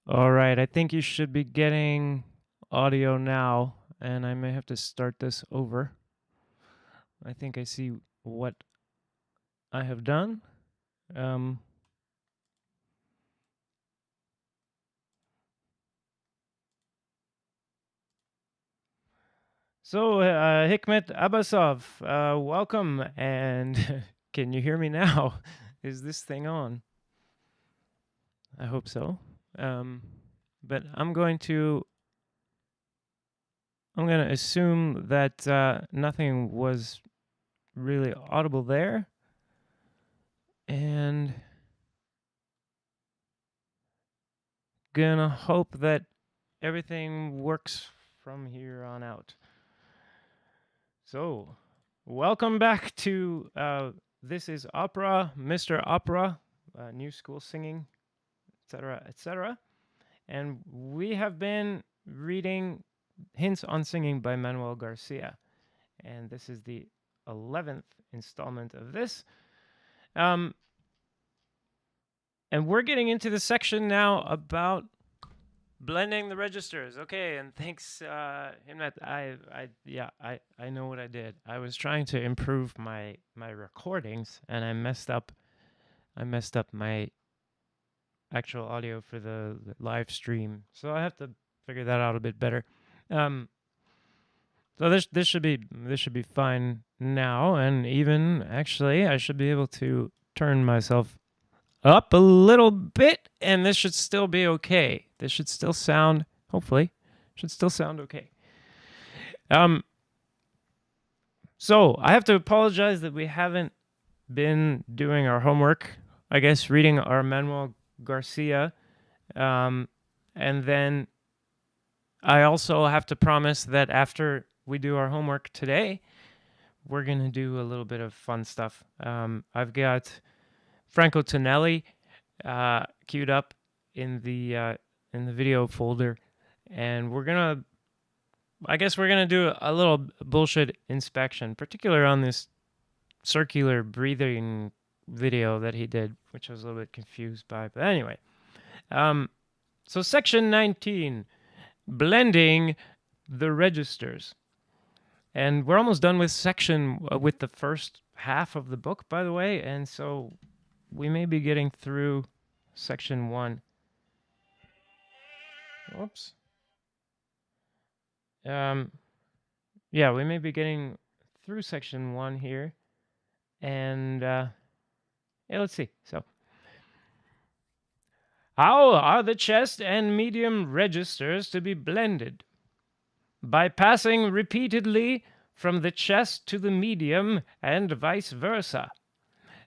All right, I think you should be getting audio now, and I may have to start this over. I think I see what I have done. So, Hikmet Abbasov, welcome, and can you hear me now? Is this thing on? I hope so. But I'm going to assume that nothing was really audible there, and gonna hope that everything works from here on out. So, welcome back to This is Opera, Mr. Opera, New School Singing, etc., etc. And we have been reading Hints on Singing by Manuel Garcia. And this is the 11th installment of this. And we're getting into the section now about blending the registers. Okay, and thanks, Himnet. I know what I did. I was trying to improve my recordings, and I messed up my actual audio for the live stream. So I have to figure that out a bit better. So this should be fine now, and even actually I should be able to turn myself up a little bit, and this should still be okay. This should still sound, hopefully, okay. So I have to apologize that we haven't been doing our homework. I guess reading our Manuel Garcia, and then I also have to promise that after we do our homework today, we're going to do a little bit of fun stuff. I've got Franco Tonelli queued up in the video folder, and I guess we're gonna do a little bullshit inspection, particularly on this circular breathing video that he did, which I was a little bit confused by. But anyway, so section 19, blending the registers. And we're almost done with with the first half of the book, by the way. And so we may be getting through section 1. Whoops. Yeah, we may be getting through section 1 here. And yeah, let's see. So, how are the chest and medium registers to be blended? By passing repeatedly from the chest to the medium and vice versa.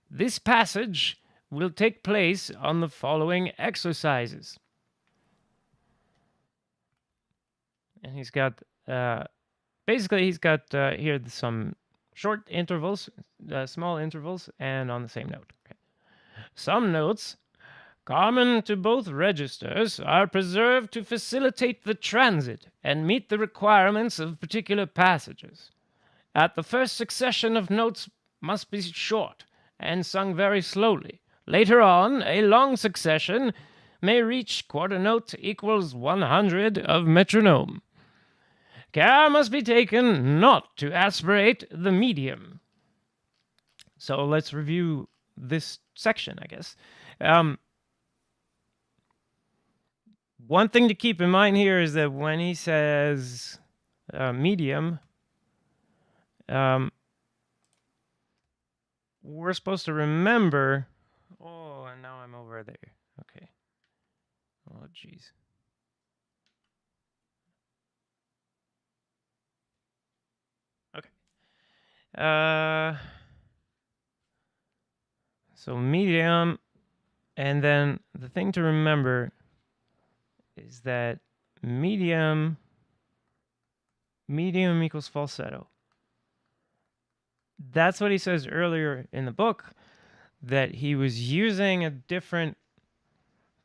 This passage will take place on the following exercises. And he's got, basically, he's got here some short intervals, small intervals, and on the same note. Okay. Some notes common to both registers are preserved to facilitate the transit and meet the requirements of particular passages. At the first succession of notes must be short and sung very slowly. Later on, a long succession may reach quarter note equals 100 of metronome. Care must be taken not to aspirate the medium. So let's review this section, I guess. One thing to keep in mind here is that when he says medium, we're supposed to remember. Oh, and now I'm over there. Okay. Oh, jeez. Okay. So medium, and then the thing to remember is that medium equals falsetto. That's what he says earlier in the book, that he was using a different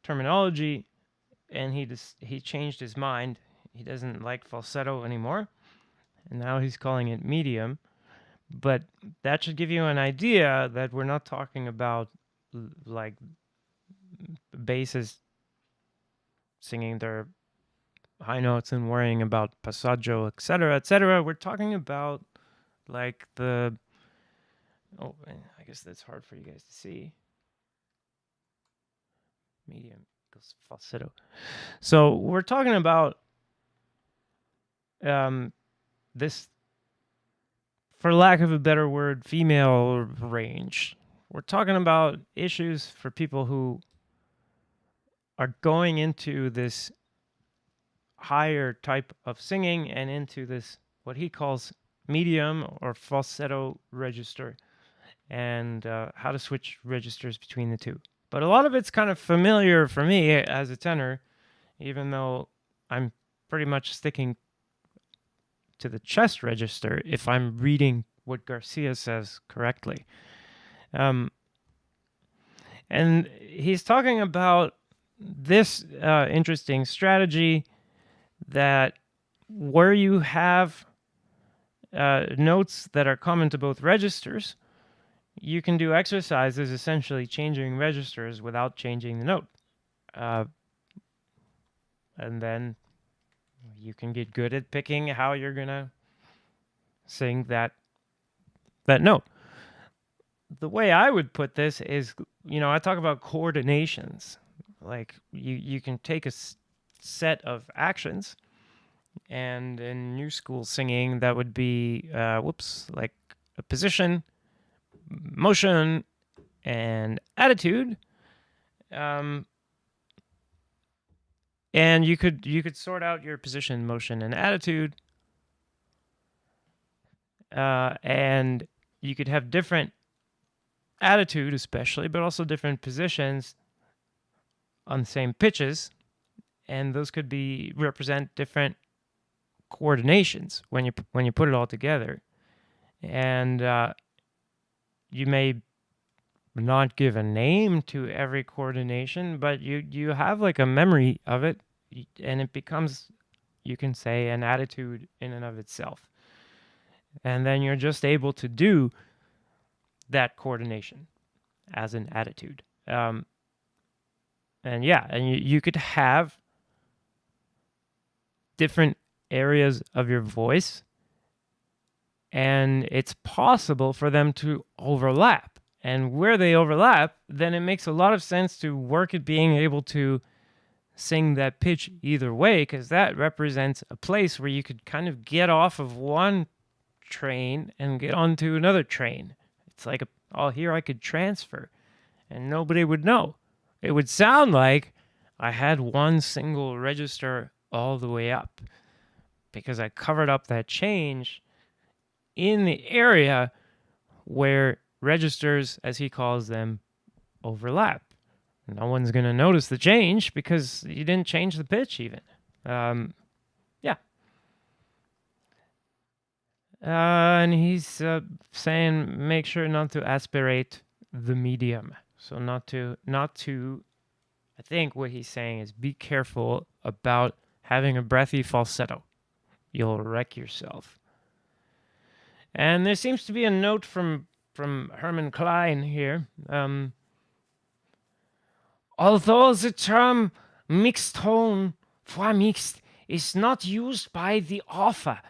terminology, and he changed his mind. He doesn't like falsetto anymore, and now he's calling it medium. But that should give you an idea that we're not talking about like basses singing their high notes and worrying about passaggio, etc., etc. We're talking about like the... Oh, I guess that's hard for you guys to see. Medium equals falsetto. So we're talking about this, for lack of a better word, female range. We're talking about issues for people who are going into this higher type of singing and into this, what he calls medium or falsetto register, and how to switch registers between the two. But a lot of it's kind of familiar for me as a tenor, even though I'm pretty much sticking to the chest register if I'm reading what Garcia says correctly. And he's talking about this interesting strategy that where you have notes that are common to both registers, you can do exercises essentially changing registers without changing the note. And then you can get good at picking how you're going to sing that note. The way I would put this is, I talk about coordinations. Like you can take a set of actions, and in new school singing, that would be, like a position, motion, and attitude. And you could sort out your position, motion, and attitude. And you could have different attitude, especially, but also different positions on the same pitches. and those could be represent different coordinations when you put it all together. And you may not give a name to every coordination, but you have like a memory of it, and it becomes, you can say, an attitude in and of itself. And then you're just able to do that coordination as an attitude. And yeah, and you could have different areas of your voice, and it's possible for them to overlap. And where they overlap, then it makes a lot of sense to work at being able to sing that pitch either way, because that represents a place where you could kind of get off of one train and get onto another train. It's like, oh, here I could transfer, and nobody would know. It would sound like I had one single register all the way up because I covered up that change in the area where registers, as he calls them, overlap. No one's going to notice the change because you didn't change the pitch even. Yeah. And he's saying make sure not to aspirate the medium. So not to, I think what he's saying is be careful about having a breathy falsetto. You'll wreck yourself. And there seems to be a note from Herman Klein here. Although the term mixed tone, voix mixte, is not used by the author,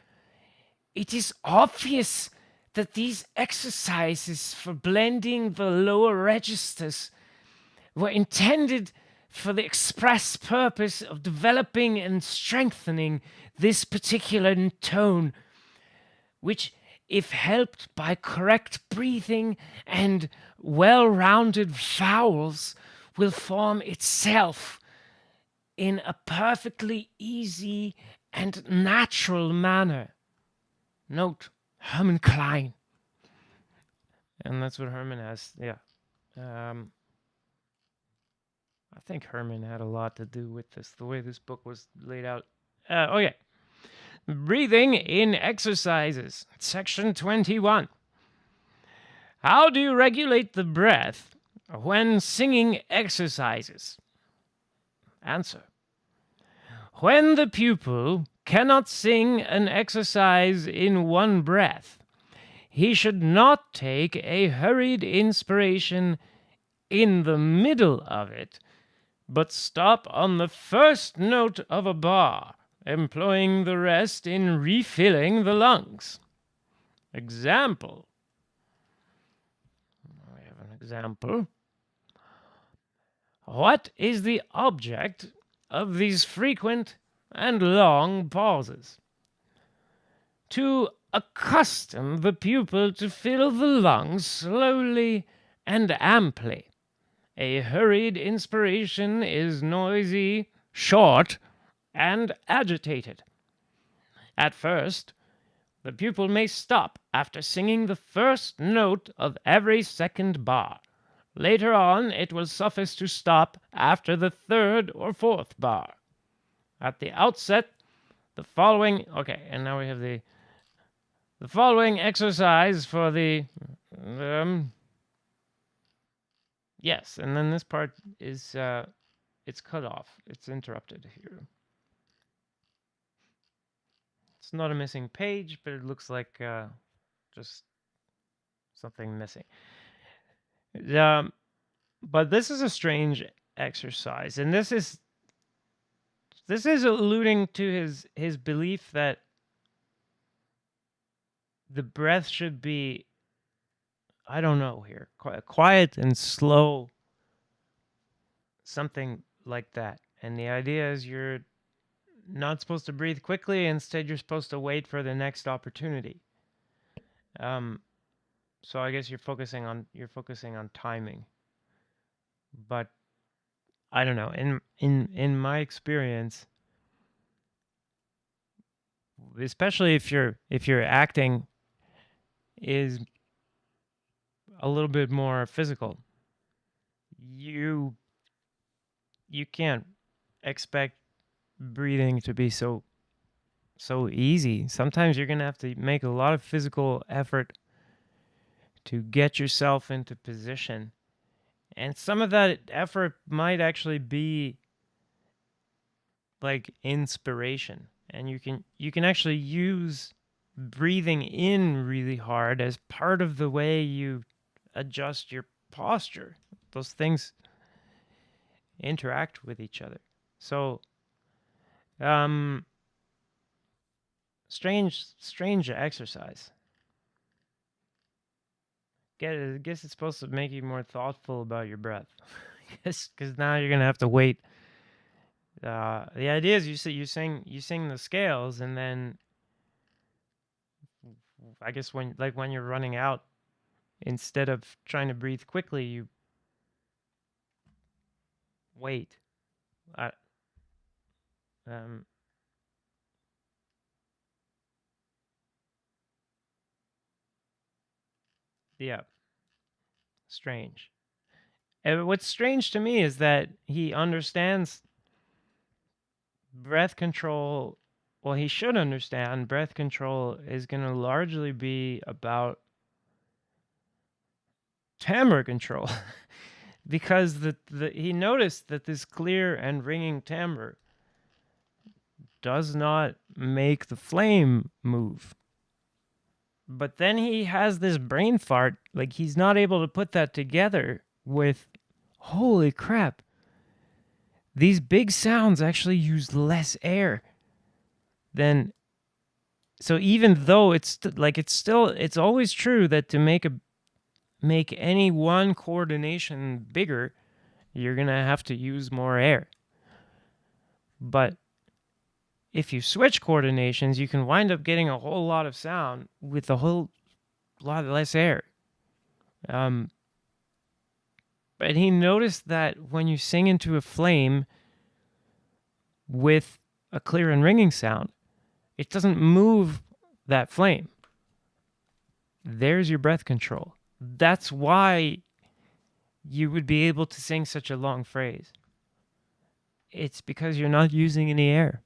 it is obvious that these exercises for blending the lower registers were intended for the express purpose of developing and strengthening this particular tone, which, if helped by correct breathing and well-rounded vowels, will form itself in a perfectly easy and natural manner. Note, Herman Klein. And that's what Herman has, yeah. I think Herman had a lot to do with this, the way this book was laid out. Okay. Breathing in exercises, section 21. How do you regulate the breath when singing exercises? Answer. When the pupil cannot sing an exercise in one breath, he should not take a hurried inspiration in the middle of it, but stop on the first note of a bar, employing the rest in refilling the lungs. Example. We have an example. What is the object of these frequent and long pauses? To accustom the pupil to fill the lungs slowly and amply. A hurried inspiration is noisy, short, and agitated. At first, the pupil may stop after singing the first note of every second bar. Later on, it will suffice to stop after the third or fourth bar. At the outset, the following... Okay, and now we have the following exercise for the... yes, and then this part is... it's cut off. It's interrupted here. It's not a missing page, but it looks like just something missing. But this is a strange exercise, and this is alluding to his belief that the breath should be, I don't know here, quiet and slow, something like that. And the idea is you're not supposed to breathe quickly. Instead, you're supposed to wait for the next opportunity. So I guess you're focusing on timing. But I don't know. In my experience, especially if your acting is a little bit more physical, you can't expect breathing to be so easy. Sometimes you're going to have to make a lot of physical effort to get yourself into position. And some of that effort might actually be like inspiration. And you can actually use breathing in really hard as part of the way you adjust your posture. Those things interact with each other. So, um, strange exercise. I guess it's supposed to make you more thoughtful about your breath. Because now you're gonna have to wait. The idea is you sing the scales, and then I guess when you're running out, instead of trying to breathe quickly, you wait. I, um, yeah, strange. And what's strange to me is that he understands breath control. Well, he should understand breath control is going to largely be about timbre control. Because he noticed that this clear and ringing timbre does not make the flame move. But then he has this brain fart, like he's not able to put that together with, holy crap, these big sounds actually use less air than. So even though it's always true that to make any one coordination bigger, you're going to have to use more air. But if you switch coordinations, you can wind up getting a whole lot of sound with a whole lot less air. But he noticed that when you sing into a flame with a clear and ringing sound, it doesn't move that flame. There's your breath control. That's why you would be able to sing such a long phrase. It's because you're not using any air.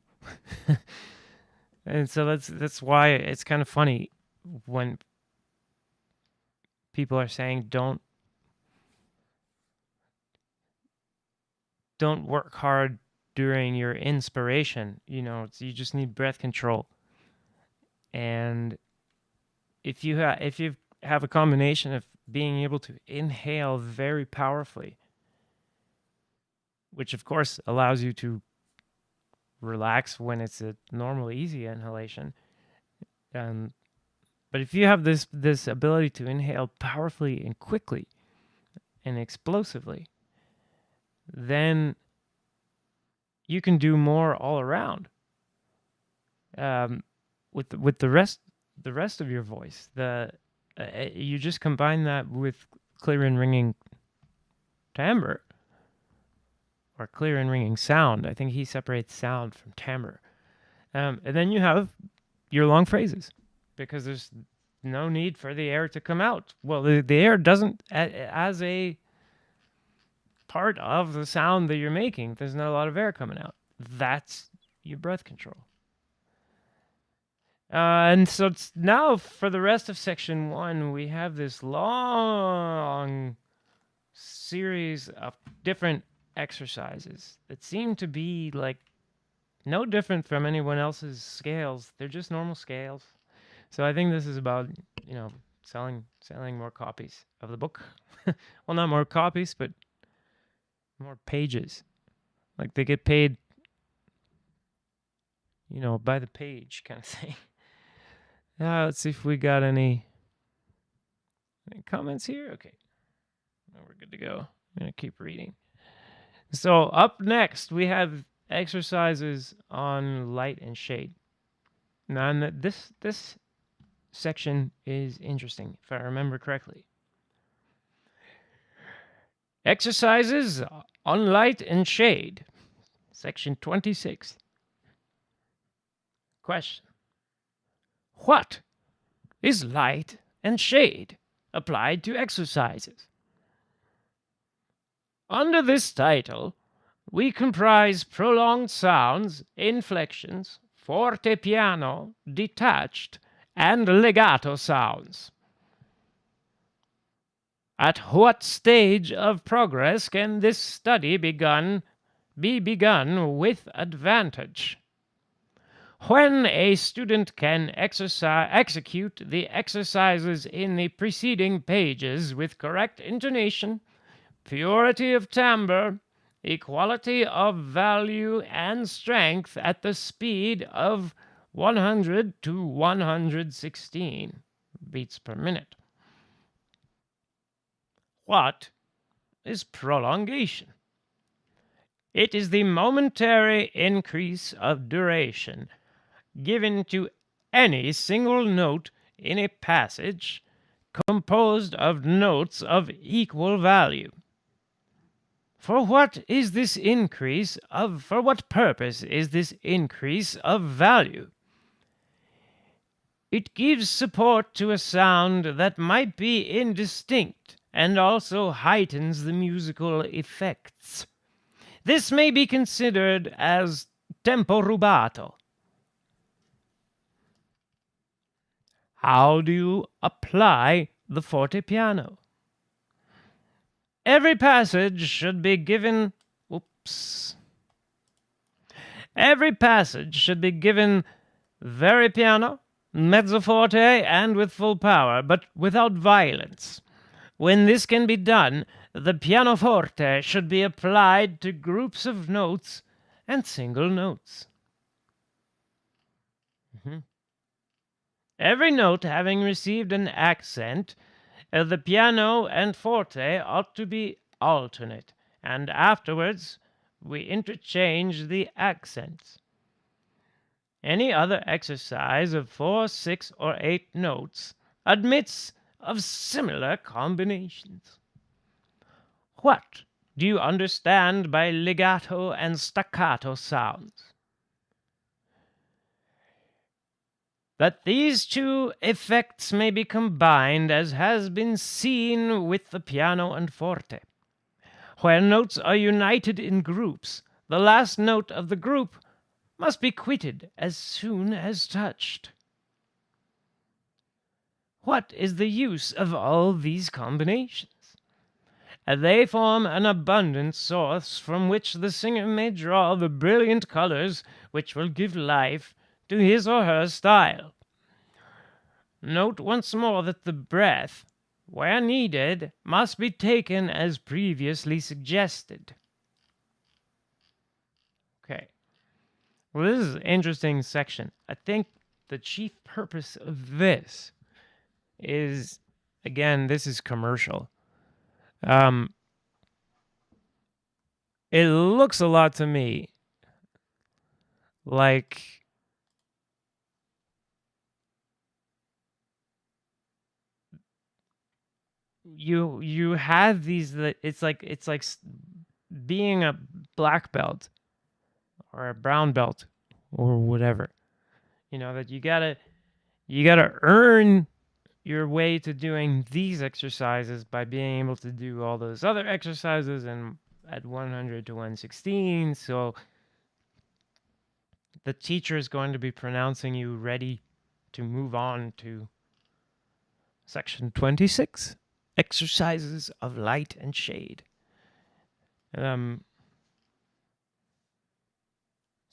And so that's why it's kind of funny when people are saying don't work hard during your inspiration. You just need breath control. And if you have a combination of being able to inhale very powerfully, which of course allows you to relax when it's a normal easy inhalation, but if you have this ability to inhale powerfully and quickly and explosively, then you can do more all around. With the rest of your voice, you just combine that with clear and ringing timbre, or clear and ringing sound. I think he separates sound from timbre, and then you have your long phrases, because there's no need for the air to come out. Well, the air doesn't, as a part of the sound that you're making, there's not a lot of air coming out. That's your breath control. And so now for the rest of section 1, we have this long series of different exercises that seem to be like no different from anyone else's scales. They're just normal scales. So I think this is about, selling more copies of the book. Well, not more copies, but more pages. Like they get paid, by the page kind of thing. Let's see if we got any comments here. Okay. No, we're good to go. I'm going to keep reading. So up next, we have exercises on light and shade. Now, this section is interesting, if I remember correctly. Exercises on light and shade. Section 26. Question. What is light and shade applied to exercises? Under this title, we comprise prolonged sounds, inflections, forte piano, detached, and legato sounds. At what stage of progress can this study be begun with advantage? When a student can execute the exercises in the preceding pages with correct intonation, purity of timbre, equality of value, and strength at the speed of 100 to 116 beats per minute. What is prolongation? It is the momentary increase of duration given to any single note in a passage composed of notes of equal value. For what purpose is this increase of value? It gives support to a sound that might be indistinct and also heightens the musical effects. This may be considered as tempo rubato. How do you apply the fortepiano? Every passage should be given very piano, mezzo forte, and with full power, but without violence. When this can be done, the pianoforte should be applied to groups of notes and single notes. Every note having received an accent, the piano and forte ought to be alternate, and afterwards we interchange the accents. Any other exercise of 4, 6, or 8 notes admits of similar combinations. What do you understand by legato and staccato sounds? That these two effects may be combined as has been seen with the piano and forte. Where notes are united in groups, the last note of the group must be quitted as soon as touched. What is the use of all these combinations? They form an abundant source from which the singer may draw the brilliant colors which will give life to his or her style. Note once more that the breath, where needed, must be taken as previously suggested. Okay. Well, this is an interesting section. I think the chief purpose of this is, again, this is commercial. It looks a lot to me like you have these. It's like being a black belt or a brown belt or whatever. You know that you gotta earn your way to doing these exercises by being able to do all those other exercises and at 100 to 116. So the teacher is going to be pronouncing you ready to move on to section 26, exercises of light and shade. So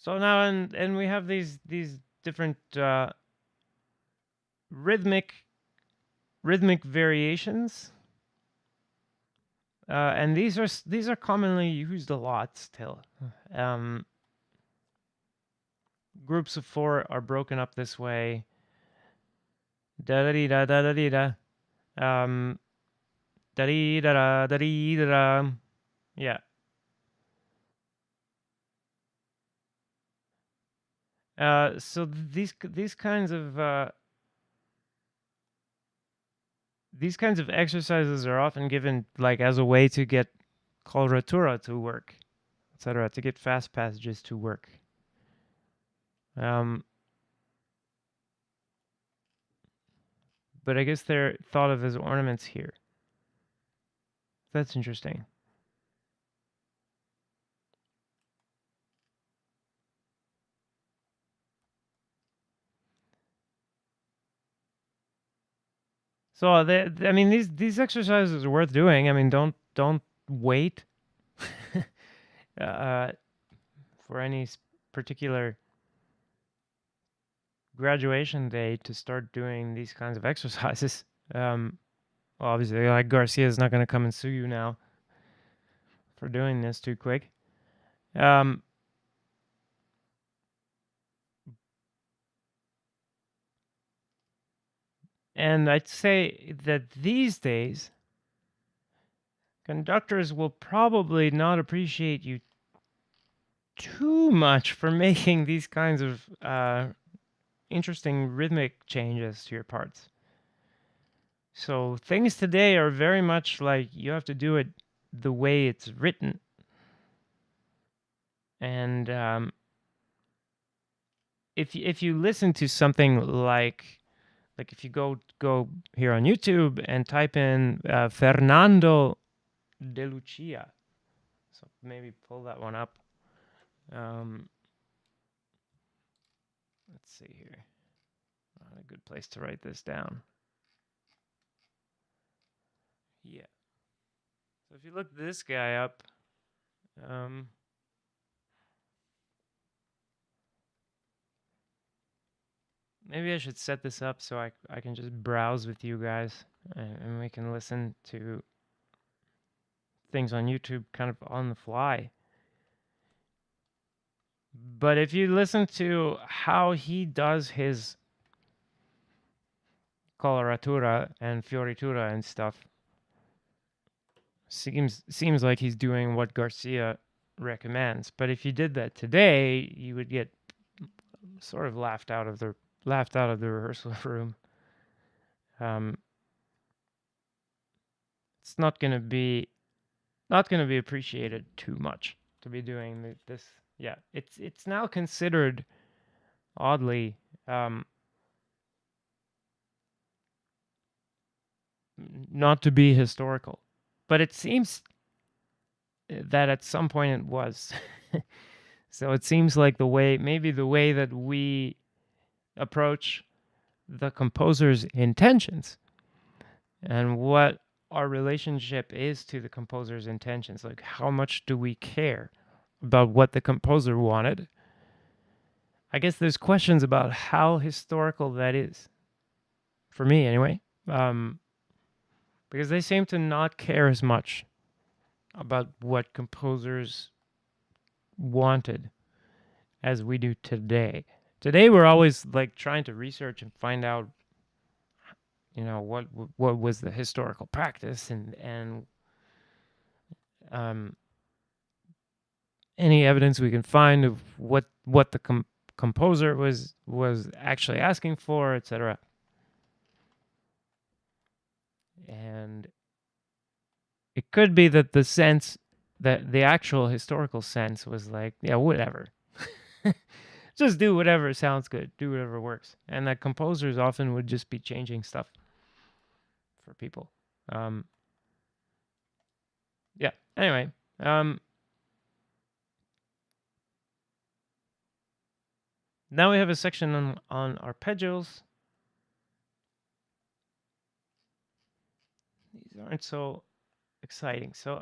now and we have these different rhythmic variations. And these are commonly used a lot still. Groups of 4 are broken up this way. Da da dee da da da dee da. Da dee da da da dee da da. Yeah. So these kinds of exercises are often given like as a way to get coloratura to work, etc., to get fast passages to work. But I guess they're thought of as ornaments here. That's interesting. So I mean, these exercises are worth doing. I mean, don't wait uh, for any particular graduation day to start doing these kinds of exercises. Well, obviously, like Garcia is not going to come and sue you now for doing this too quick. Um, and I'd say that these days, conductors will probably not appreciate you too much for making these kinds of interesting rhythmic changes to your parts. So things today are very much like you have to do it the way it's written. And if you listen to something like if you go here on YouTube and type in Fernando de Lucia, so maybe pull that one up. Um, let's see here. Not a good place to write this down. Yeah. So if you look this guy up, um, maybe I should set this up so I can just browse with you guys and we can listen to things on YouTube kind of on the fly. But if you listen to how he does his coloratura and fioritura and stuff, seems like he's doing what Garcia recommends. But if you did that today, you would get sort of laughed out of the rehearsal room. Um, it's not gonna be appreciated too much to be doing this. Yeah, it's now considered oddly not to be historical, but it seems that at some point it was. So it seems like maybe the way that we approach the composer's intentions and what our relationship is to the composer's intentions, like how much do we care about what the composer wanted. I guess there's questions about how historical that is, for me anyway, because they seem to not care as much about what composers wanted as we do today. Today we're always like trying to research and find out, what was the historical practice and um, any evidence we can find of what the composer was actually asking for, etc. And it could be that the actual historical sense was like, yeah, whatever. Just do whatever sounds good, do whatever works. And that composers often would just be changing stuff for people. Um, yeah. Anyway, now we have a section on arpeggios. These aren't so exciting. So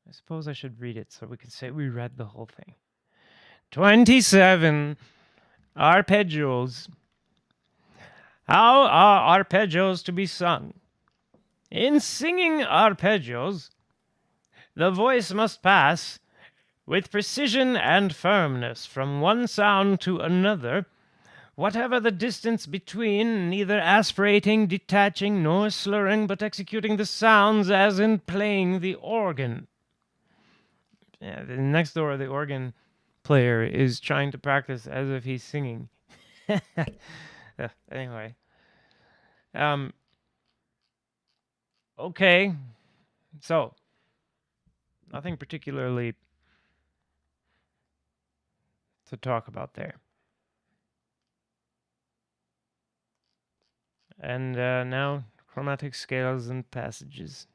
I suppose I should read it so we can say we read the whole thing. 27 arpeggios. How are arpeggios to be sung? In singing arpeggios, the voice must pass with precision and firmness from one sound to another, whatever the distance between, neither aspirating, detaching, nor slurring, but executing the sounds as in playing the organ. Yeah, the next door, the organ player is trying to practice as if he's singing. Anyway. Okay. So, nothing particularly to talk about there. And now, chromatic scales and passages.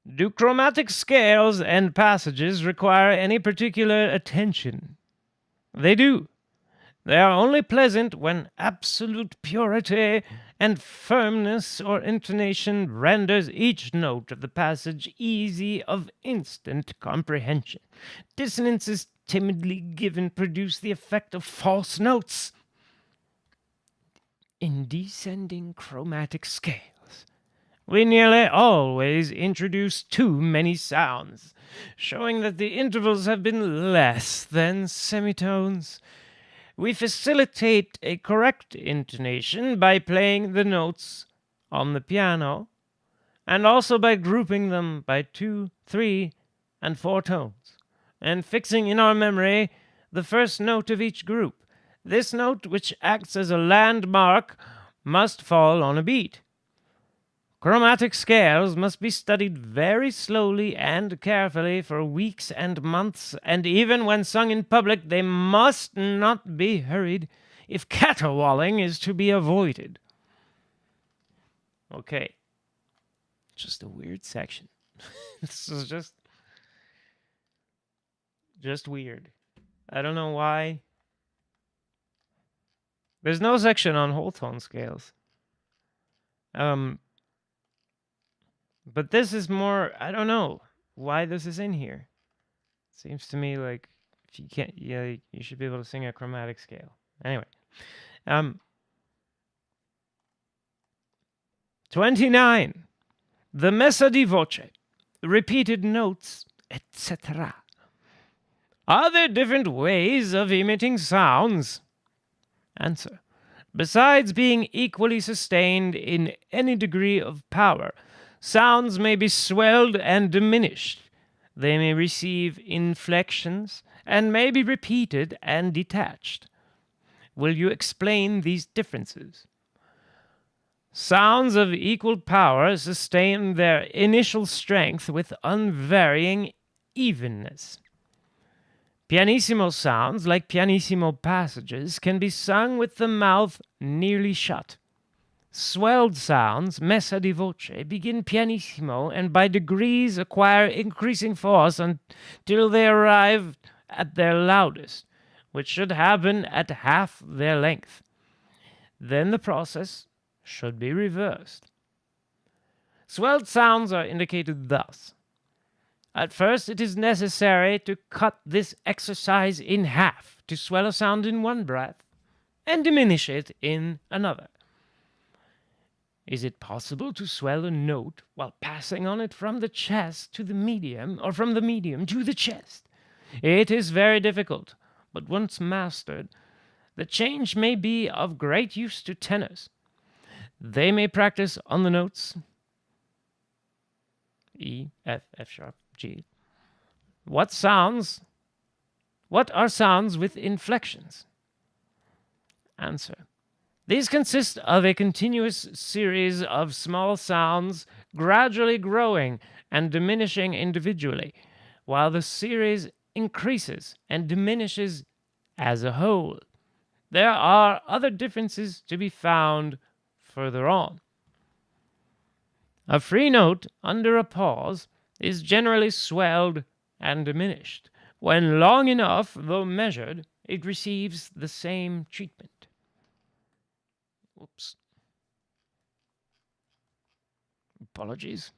Do chromatic scales and passages require any particular attention? They do. They are only pleasant when absolute purity and firmness or intonation renders each note of the passage easy of instant comprehension. Dissonances timidly given produce the effect of false notes. In descending chromatic scales, we nearly always introduce too many sounds, showing that the intervals have been less than semitones. We facilitate a correct intonation by playing the notes on the piano and also by grouping them by 2, 3, and 4 tones and fixing in our memory the first note of each group. This note, which acts as a landmark, must fall on a beat. Chromatic scales must be studied very slowly and carefully for weeks and months, and even when sung in public, they must not be hurried if caterwauling is to be avoided. Okay. Just a weird section. This is just weird. I don't know why. There's no section on whole tone scales. But this is more, I don't know why this is in here. Seems to me like if you can't, yeah, you should be able to sing a chromatic scale. Anyway, 29. The messa di voce, repeated notes, etc. Are there different ways of emitting sounds? Answer. Besides being equally sustained in any degree of power, sounds may be swelled and diminished. They may receive inflections and may be repeated and detached. Will you explain these differences? Sounds of equal power sustain their initial strength with unvarying evenness. Pianissimo sounds, like pianissimo passages, can be sung with the mouth nearly shut. Swelled sounds, messa di voce, begin pianissimo and by degrees acquire increasing force until they arrive at their loudest, which should happen at half their length. Then the process should be reversed. Swelled sounds are indicated thus. At first, it is necessary to cut this exercise in half to swell a sound in one breath and diminish it in another. Is it possible to swell a note while passing on it from the chest to the medium or from the medium to the chest? It is very difficult, but once mastered, the change may be of great use to tenors. They may practice on the notes E, F, F sharp, G. What are sounds with inflections? Answer. These consist of a continuous series of small sounds gradually growing and diminishing individually, while the series increases and diminishes as a whole. There are other differences to be found further on. A free note under a pause is generally swelled and diminished. When long enough, though measured, it receives the same treatment. Oops. Apologies.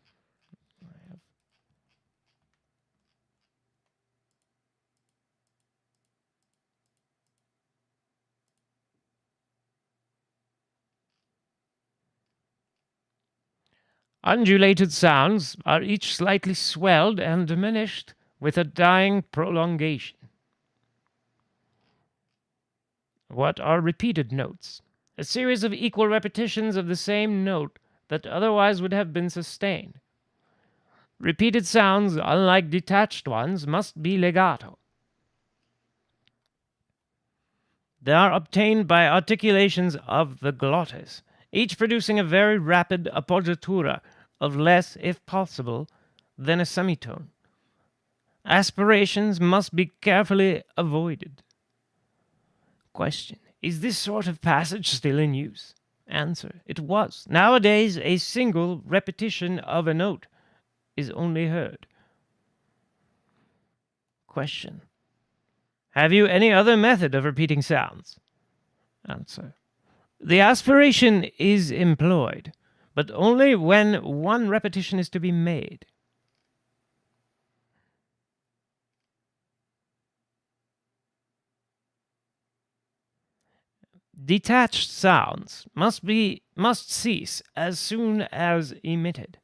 Undulated sounds are each slightly swelled and diminished with a dying prolongation. What are repeated notes? A series of equal repetitions of the same note that otherwise would have been sustained. Repeated sounds, unlike detached ones, must be legato. They are obtained by articulations of the glottis, each producing a very rapid appoggiatura of less, if possible, than a semitone. Aspirations must be carefully avoided. Question. Is this sort of passage still in use? Answer. It was. Nowadays, a single repetition of a note is only heard. Question. Have you any other method of repeating sounds? Answer. The aspiration is employed, but only when one repetition is to be made. Detached sounds must cease as soon as emitted.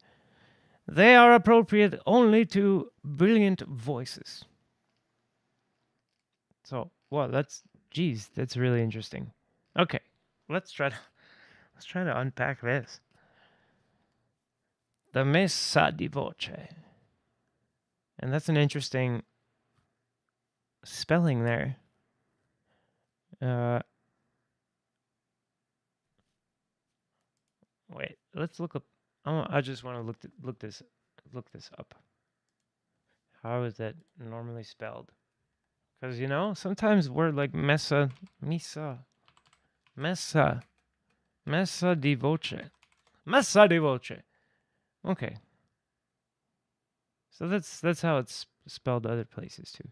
They are appropriate only to brilliant voices. So, well, that's really interesting. Okay, let's try to unpack this. The messa di voce, and that's an interesting spelling there. Wait, let's look up. I just want to look this up. How is that normally spelled? Because sometimes word like messa di voce. Okay, so that's how it's spelled other places too.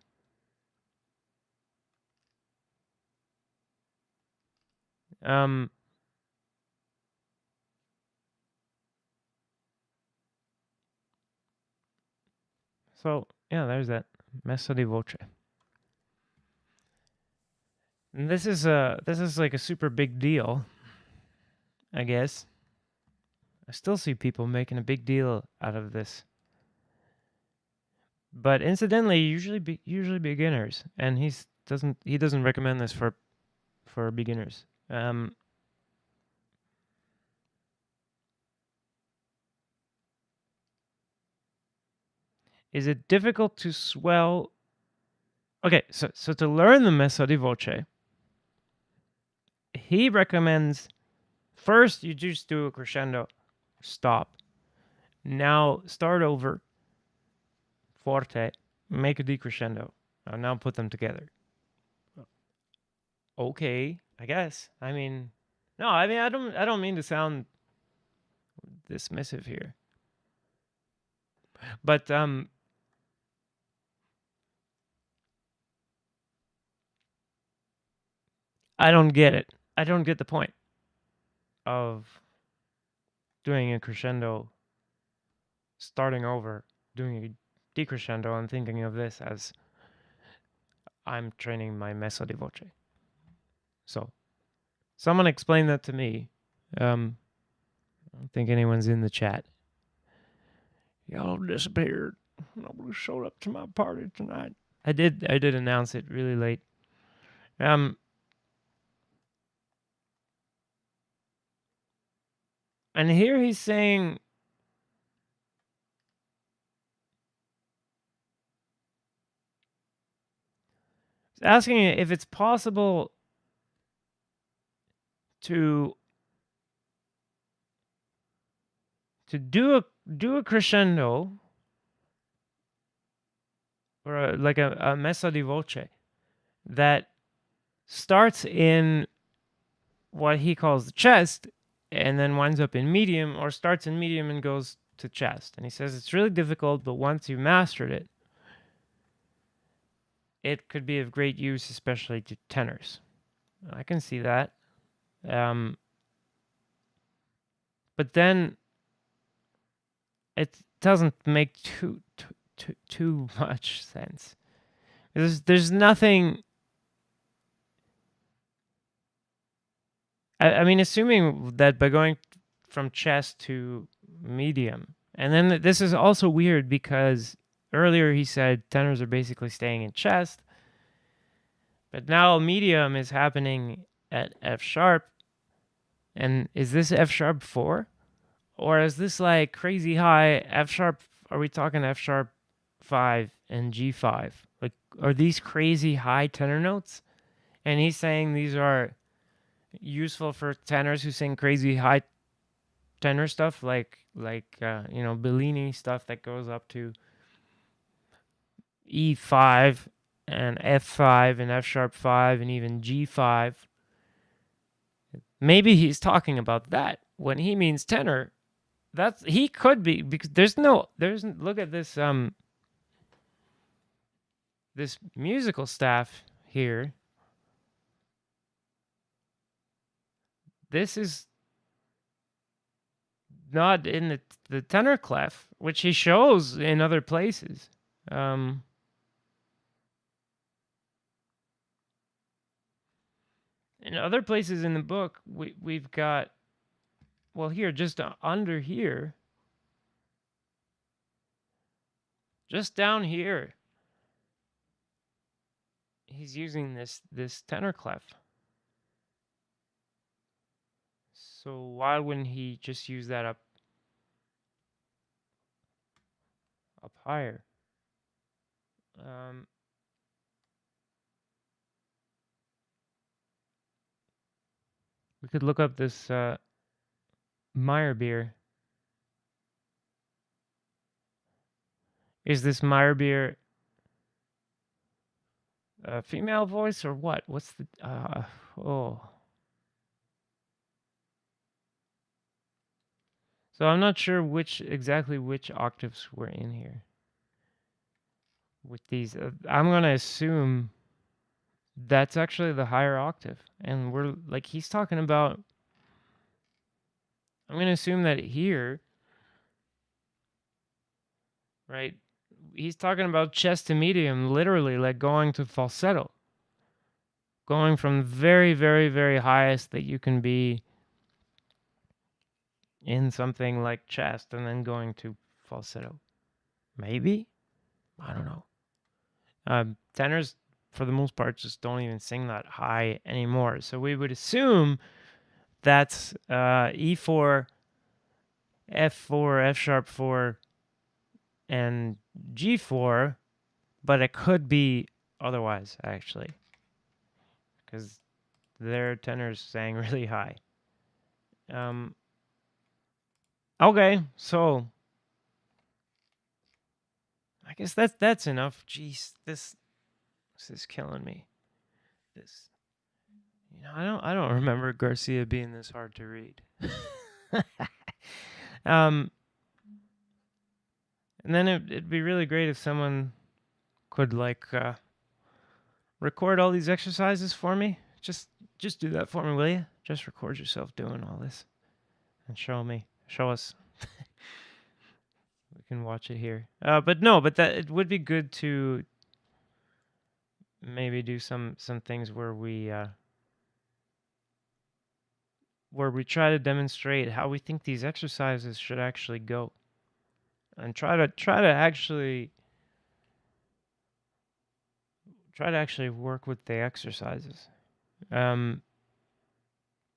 So yeah, there's that messa di voce. And this is like a super big deal, I guess. I still see people making a big deal out of this. But incidentally, usually beginners, and he doesn't recommend this for beginners. Is it difficult to swell? Okay, so to learn the messa di voce, he recommends first you just do a crescendo, stop. Now start over, forte, make a decrescendo. Now put them together. Okay, I guess. I mean, no, I don't mean to sound dismissive here, but I don't get it. I don't get the point of doing a crescendo, starting over, doing a decrescendo, and thinking of this as I'm training my messa di voce. So, someone explain that to me. I don't think anyone's in the chat. Y'all disappeared. Nobody showed up to my party tonight. I did announce it really late. And here he's saying asking if it's possible to do a crescendo or like a messa di voce that starts in what he calls the chest and then winds up in medium, or starts in medium and goes to chest. And he says it's really difficult, but once you've mastered it, it could be of great use, especially to tenors. I can see that. But then it doesn't make too much sense. There's nothing. I mean, assuming that by going from chest to medium, and then this is also weird because earlier he said tenors are basically staying in chest, but now medium is happening at F sharp. And is this F sharp 4? Or is this like crazy high F sharp? Are we talking F sharp 5 and G5? Like, are these crazy high tenor notes? And he's saying these are useful for tenors who sing crazy high tenor stuff, like Bellini stuff that goes up to E5 and F5 and F sharp 5 and even G5. Maybe he's talking about that when he means tenor. That's he could be because there's look at this musical staff here. This is not in the tenor clef, which he shows in other places. Um, in other places in the book, we've got well here just under here, just down here. He's using this tenor clef. So why wouldn't he just use that up higher? Um, we could look up this Meyerbeer. Is this Meyerbeer a female voice or what? What's the oh? So I'm not sure exactly which octaves were in here with these. I'm gonna assume that's actually the higher octave, and we're like he's talking about. I'm gonna assume that here, right? He's talking about chest to medium, literally like going to falsetto, going from very, very, very highest that you can be in something like chest, and then going to falsetto. Maybe I don't know. Tenors, for the most part, just don't even sing that high anymore. So we would assume that's E4, F4, F sharp 4, and G4, but it could be otherwise, actually, because their tenors sang really high. Okay, so I guess that's enough. Jeez, this is killing me. This, I don't remember Garcia being this hard to read. And then it'd be really great if someone could like record all these exercises for me. Just do that for me, will you? Just record yourself doing all this and show us. We can watch it here. But that it would be good to maybe do some things where we try to demonstrate how we think these exercises should actually go, and try to actually work with the exercises.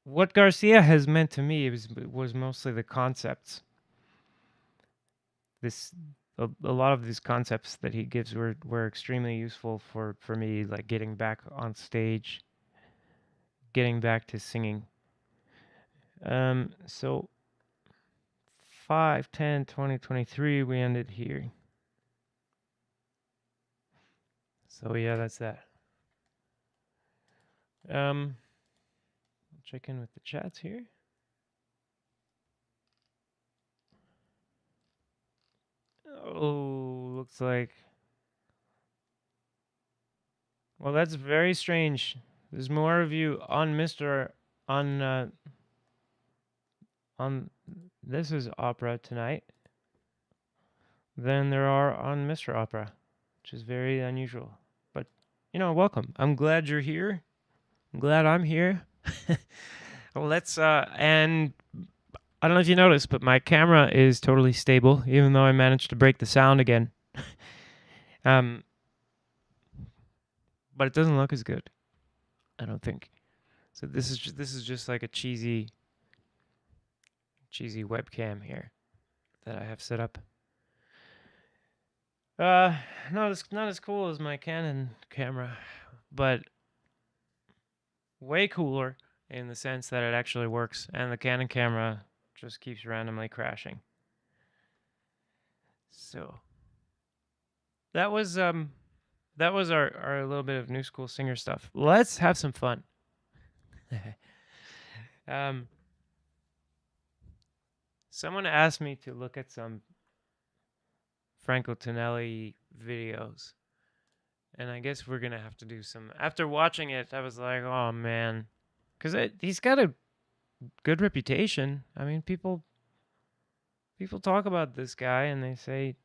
What Garcia has meant to me was mostly the concepts. A lot of these concepts that he gives were extremely useful for me, like getting back on stage, getting back to singing. So 5, 10, 20, 23, we ended here. So yeah, that's that. Check in with the chats here. Oh, looks like. Well, that's very strange. There's more of you on on This Is Opera tonight than there are on Mr. Opera, which is very unusual. But welcome. I'm glad you're here. I'm glad I'm here. Well, let's and I don't know if you noticed, but my camera is totally stable, even though I managed to break the sound again. But it doesn't look as good, I don't think. So this is just like a cheesy webcam here that I have set up. Not as cool as my Canon camera, but way cooler in the sense that it actually works, and the Canon camera just keeps randomly crashing. So that was our little bit of new school singer stuff. Let's have some fun. Someone asked me to look at some Franco Tonelli videos. And I guess we're going to have to do some. After watching it, I was like, oh, man. Because he's got a good reputation. I mean, people talk about this guy and they say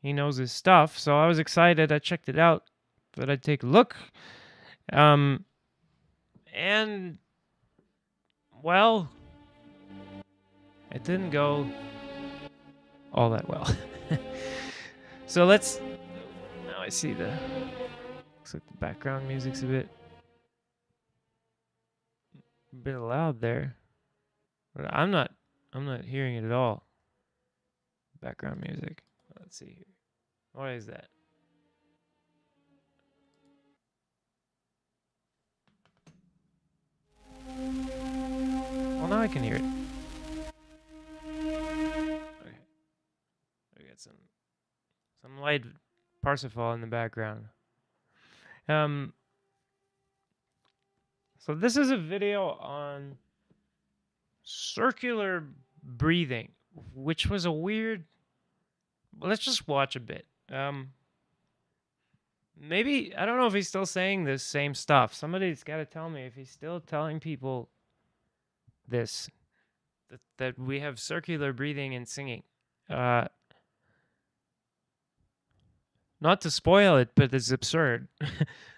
he knows his stuff. So I was excited. I checked it out. Thought I'd take a look. And, well, it didn't go all that well. So let's. Now I see the. Looks like the background music's a bit loud there. But I'm not hearing it at all. Background music. Let's see here. What is that? Well, now I can hear it. Okay. We got some light Parsifal in the background. So this is a video on circular breathing, which was a weird. Well, let's just watch a bit. Maybe I don't know if he's still saying this same stuff. Somebody's got to tell me if he's still telling people this that we have circular breathing and singing. Not to spoil it, but it's absurd.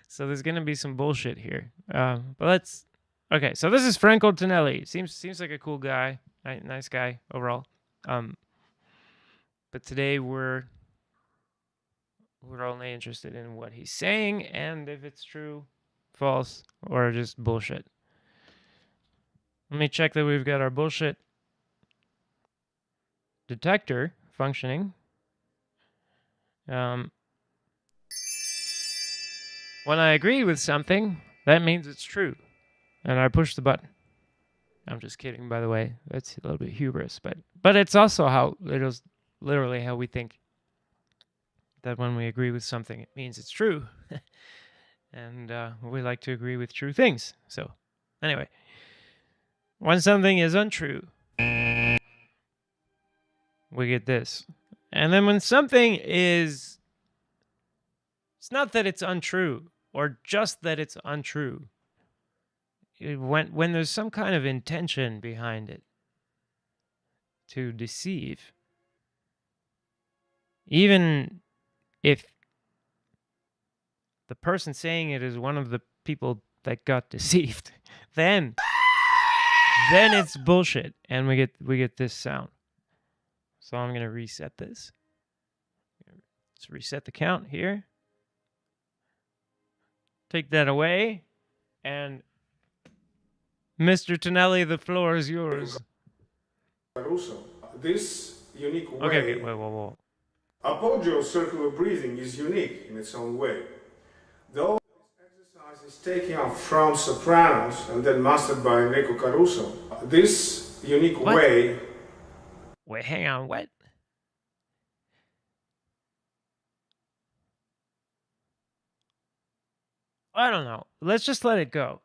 So there's gonna be some bullshit here. But let's. Okay, so this is Franco Tonelli. Seems like a cool guy, nice guy overall. But today we're only interested in what he's saying and if it's true, false, or just bullshit. Let me check that we've got our bullshit detector functioning. When I agree with something, that means it's true. And I push the button. I'm just kidding, by the way. That's a little bit hubris, but it's also how it is literally how we think that when we agree with something, it means it's true. And we like to agree with true things. So, anyway, when something is untrue, we get this. And then when something is, it's not that it's untrue or just that it's untrue. When there's some kind of intention behind it to deceive, even if the person saying it is one of the people that got deceived, then it's bullshit, and we get this sound. So I'm gonna reset this. Let's reset the count here. Take that away, and Mr. Tonelli, the floor is yours. This unique way. Okay, whoa. Appoggio circular breathing is unique in its own way. Though this exercise is taken up from sopranos and then mastered by Enrico Caruso, this unique way. Wait, hang on, what? I don't know. Let's just let it go.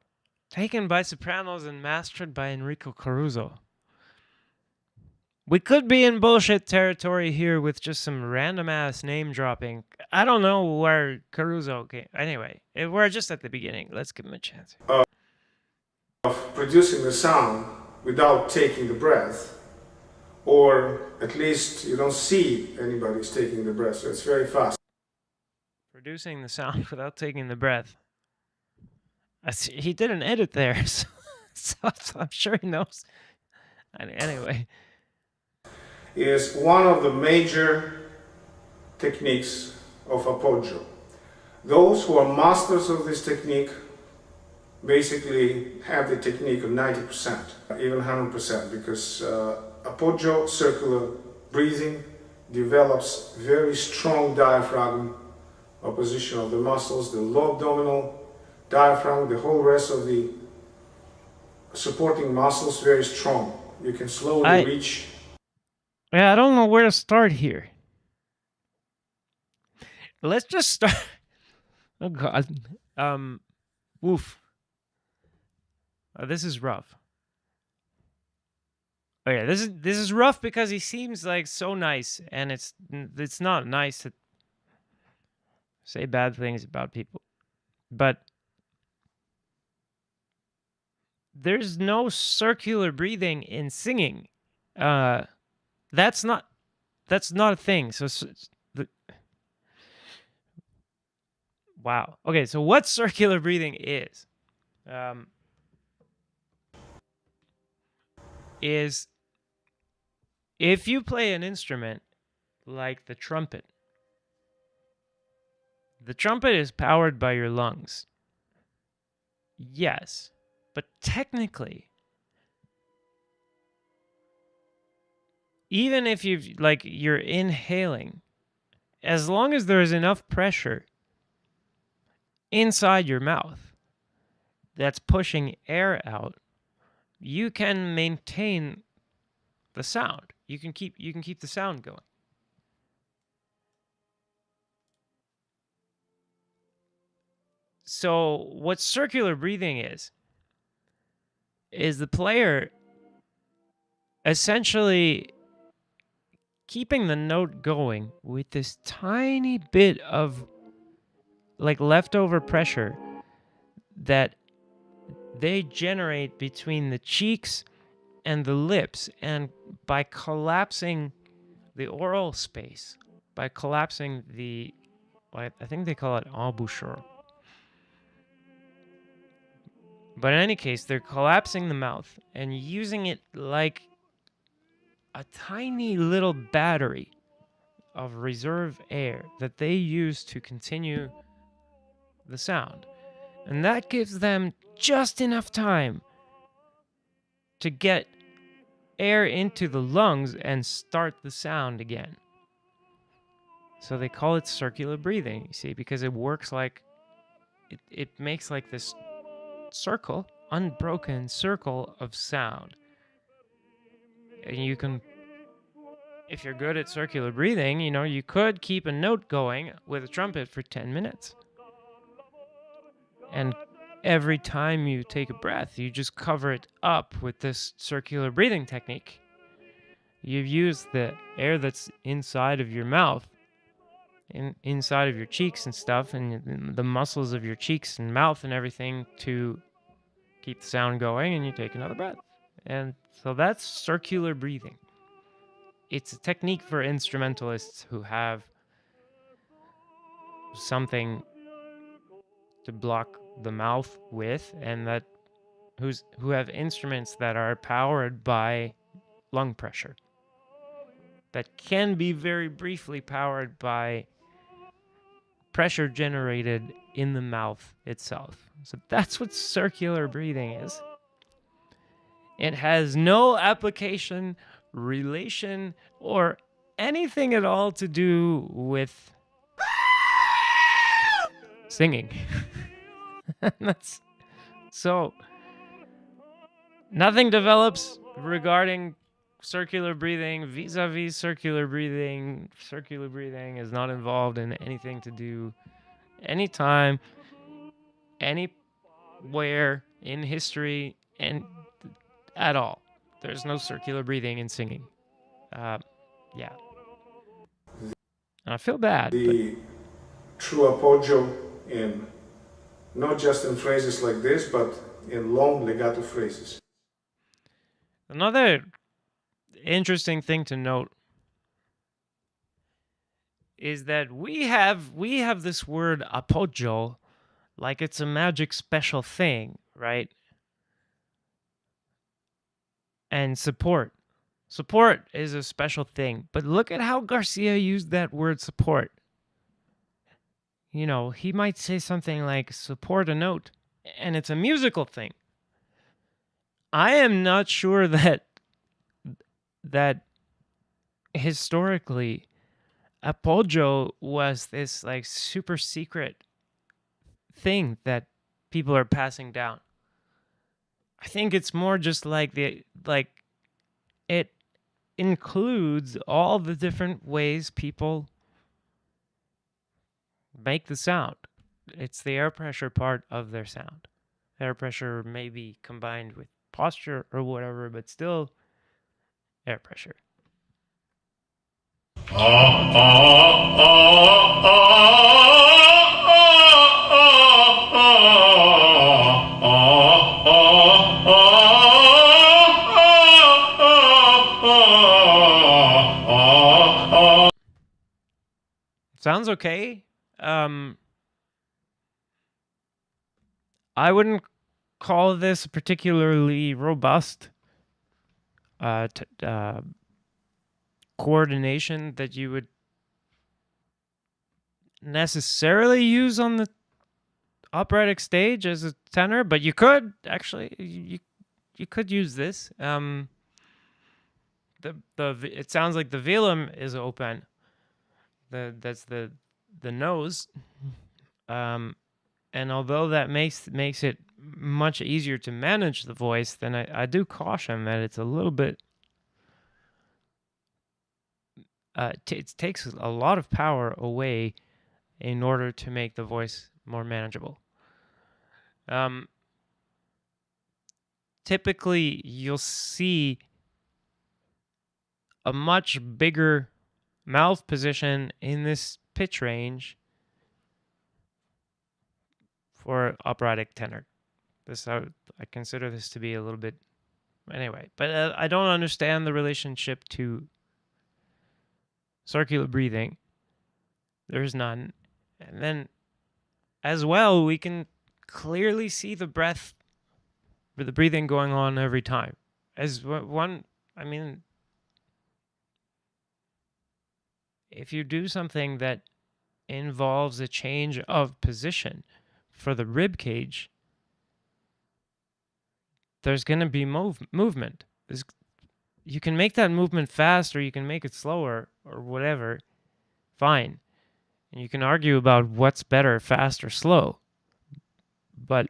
Taken by sopranos and mastered by Enrico Caruso. We could be in bullshit territory here with just some random ass name dropping. I don't know where Caruso came. Anyway, we're just at the beginning. Let's give him a chance. Of producing the sound without taking the breath, or at least you don't see anybody's taking the breath, so it's very fast. Producing the sound without taking the breath. He did an edit there, so I'm sure he knows. Anyway. Is one of the major techniques of appoggio. Those who are masters of this technique basically have the technique of 90%, even 100%, because appoggio circular breathing develops very strong diaphragm opposition of the muscles, the low abdominal diaphragm, the whole rest of the supporting muscles very strong. You can slowly reach. Yeah, I don't know where to start here. Let's just start. Oh God. Woof. This is rough. Okay, this is rough because he seems like so nice, and it's not nice to say bad things about people. But there's no circular breathing in singing. Uh, that's not that's not a thing. The, wow. Okay, so what circular breathing um, is if you play an instrument like the trumpet is powered by your lungs. Yes, but technically, even if you're inhaling, as long as there is enough pressure inside your mouth that's pushing air out, you can maintain the sound. You can keep the sound going. So what circular breathing is the player essentially keeping the note going with this tiny bit of like leftover pressure that they generate between the cheeks and the lips, and by collapsing the oral space, by collapsing I think they call it embouchure. But in any case, they're collapsing the mouth and using it like a tiny little battery of reserve air that they use to continue the sound. And that gives them just enough time to get air into the lungs and start the sound again. So they call it circular breathing, you see, because it works like it makes like this circle, unbroken circle of sound. And you can, if you're good at circular breathing, you could keep a note going with a trumpet for 10 minutes. And every time you take a breath, you just cover it up with this circular breathing technique. You've used the air that's inside of your mouth, inside of your cheeks and stuff, and the muscles of your cheeks and mouth and everything to keep the sound going, and you take another breath. And so that's circular breathing. It's a technique for instrumentalists who have something to block the mouth with, and who have instruments that are powered by lung pressure, that can be very briefly powered by pressure generated in the mouth itself. So that's what circular breathing is. It has no application, relation, or anything at all to do with singing. That's so nothing develops regarding circular breathing vis-a-vis circular breathing. Circular breathing is not involved in anything to do anytime, anywhere in history, and at all. There's no circular breathing in singing. Yeah. And I feel bad, but The true appoggio in not just in phrases like this, but in long legato phrases. another interesting thing to note is that we have this word appoggio like it's a magic special thing, right? And support. Support is a special thing, but look at how Garcia used that word support. He might say something like support a note, and it's a musical thing. I am not sure that historically appoggio was this like super secret thing that people are passing down. I think it's more just like it includes all the different ways people make the sound. It's the air pressure part of their sound. Air pressure may be combined with posture or whatever, but still air pressure. Sounds okay. I wouldn't call this particularly robust coordination that you would necessarily use on the operatic stage as a tenor, but you could actually you could use this. It sounds like the velum is open. That's the nose. And although that makes it much easier to manage the voice, then I do caution that it's a little bit. It takes a lot of power away in order to make the voice more manageable. Typically, you'll see a much bigger mouth position in this pitch range for operatic tenor. I consider this to be a little bit anyway, but I don't understand the relationship to circular breathing. There's none. And then as well, we can clearly see the breathing going on every time. As one, I mean, if you do something that involves a change of position for the rib cage, there's going to be movement. You can make that movement fast or you can make it slower or whatever. Fine. And you can argue about what's better, fast or slow. But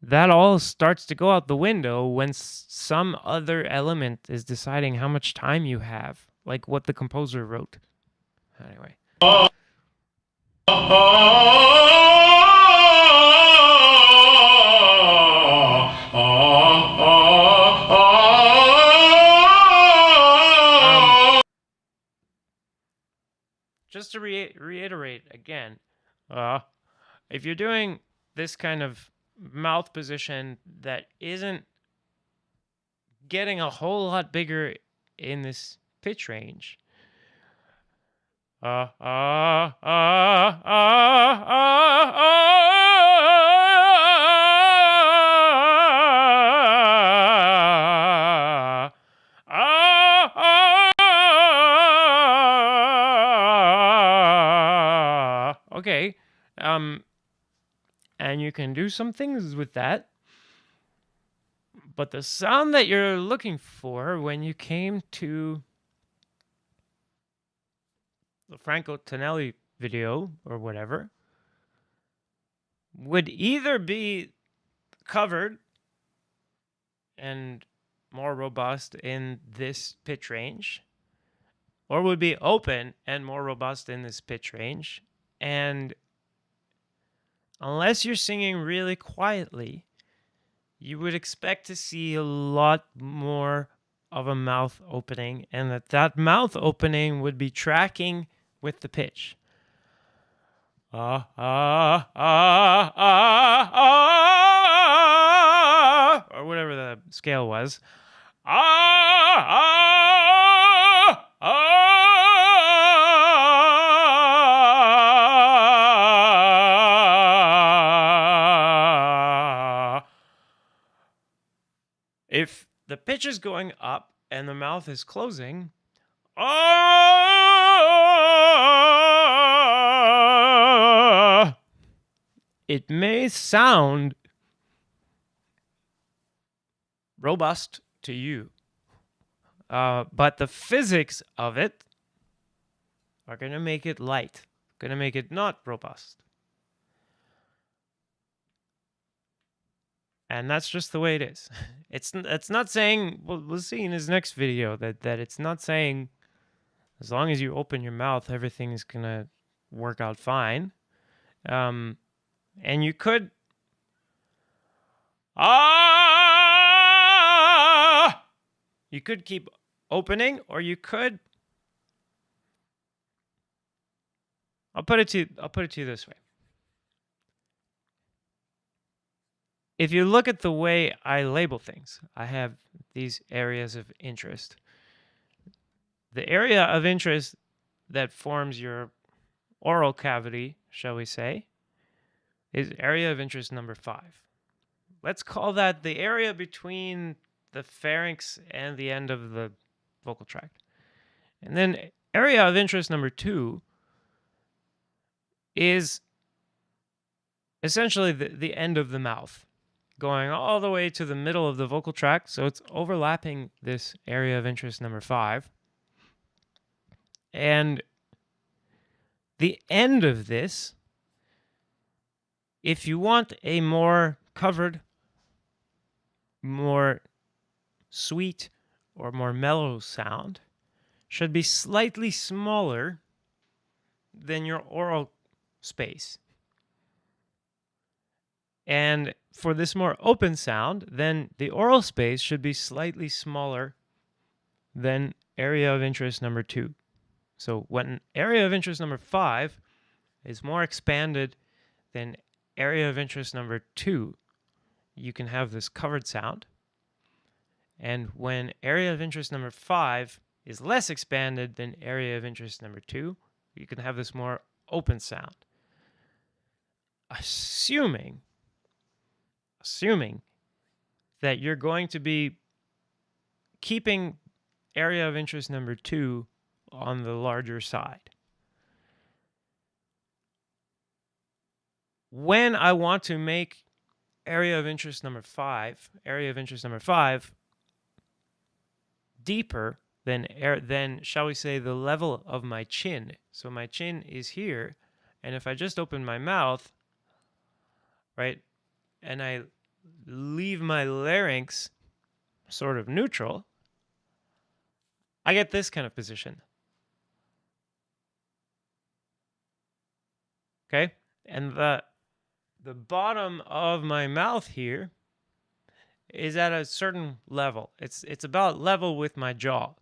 that all starts to go out the window when some other element is deciding how much time you have, like what the composer wrote. Anyway. Just to reiterate again, if you're doing this kind of mouth position that isn't getting a whole lot bigger in this pitch range, okay, and you can do some things with that. But the sound that you're looking for when you came to the Franco Tonelli video or whatever would either be covered and more robust in this pitch range, or would be open and more robust in this pitch range. And unless you're singing really quietly, you would expect to see a lot more of a mouth opening, and that mouth opening would be tracking with the pitch. Or whatever the scale was. If the pitch is going up and the mouth is closing, it may sound robust to you, but the physics of it are going to make it light, going to make it not robust. And that's just the way it is. It's not saying, well, we'll see in his next video, that it's not saying as long as you open your mouth, everything is going to work out fine. And you could... You could keep opening, or you could. I'll put it to you this way. If you look at the way I label things, I have these areas of interest. The area of interest that forms your oral cavity, shall we say, is area of interest number 5. Let's call that the area between the pharynx and the end of the vocal tract. And then area of interest number 2 is essentially the end of the mouth, going all the way to the middle of the vocal tract. So it's overlapping this area of interest number 5. And the end of this, if you want a more covered, more sweet, or more mellow sound, should be slightly smaller than your oral space. And for this more open sound, then the oral space should be slightly smaller than area of interest number 2. So when area of interest number 5 is more expanded than area of interest number 2, you can have this covered sound. And when area of interest number 5 is less expanded than area of interest number 2, you can have this more open sound. Assuming that you're going to be keeping area of interest number 2 on the larger side. When I want to make area of interest number 5 deeper than, shall we say, the level of my chin. So my chin is here, and if I just open my mouth, right, and I leave my larynx sort of neutral, I get this kind of position. Okay? And the bottom of my mouth here is at a certain level. It's about level with my jaw.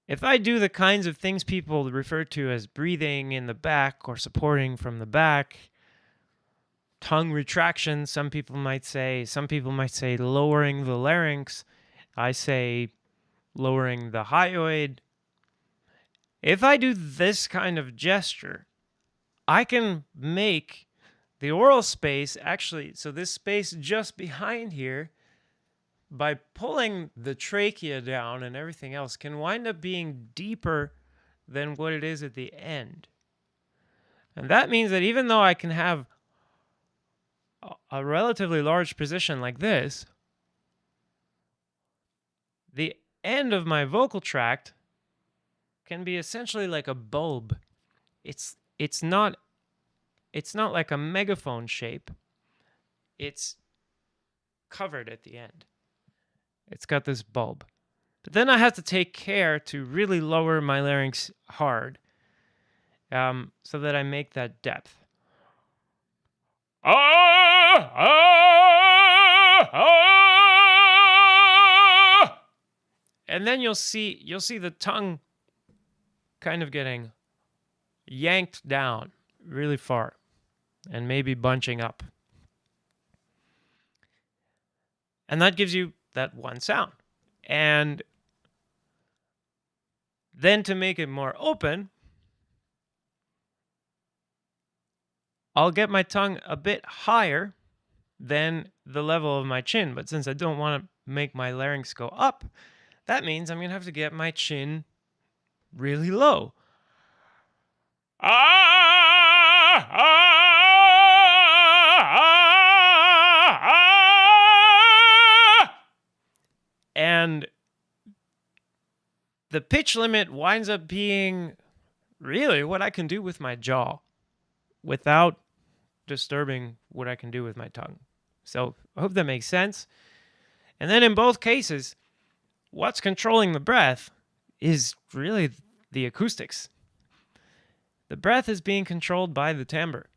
If I do the kinds of things people refer to as breathing in the back or supporting from the back, tongue retraction, some people might say lowering the larynx, I say lowering the hyoid. If I do this kind of gesture, I can make the oral space actually, so this space just behind here, by pulling the trachea down and everything else, can wind up being deeper than what it is at the end. And that means that even though I can have a relatively large position like this, the end of my vocal tract can be essentially like a bulb. It's not like a megaphone shape. It's covered at the end. It's got this bulb. But then I have to take care to really lower my larynx hard, so that I make that depth. And then you'll see the tongue kind of getting yanked down really far and maybe bunching up. And that gives you that one sound. And then to make it more open, I'll get my tongue a bit higher than the level of my chin. But since I don't want to make my larynx go up, that means I'm going to have to get my chin really low. And the pitch limit winds up being really what I can do with my jaw without disturbing what I can do with my tongue. So I hope that makes sense. And then in both cases, what's controlling the breath is really the acoustics. The breath is being controlled by the timbre.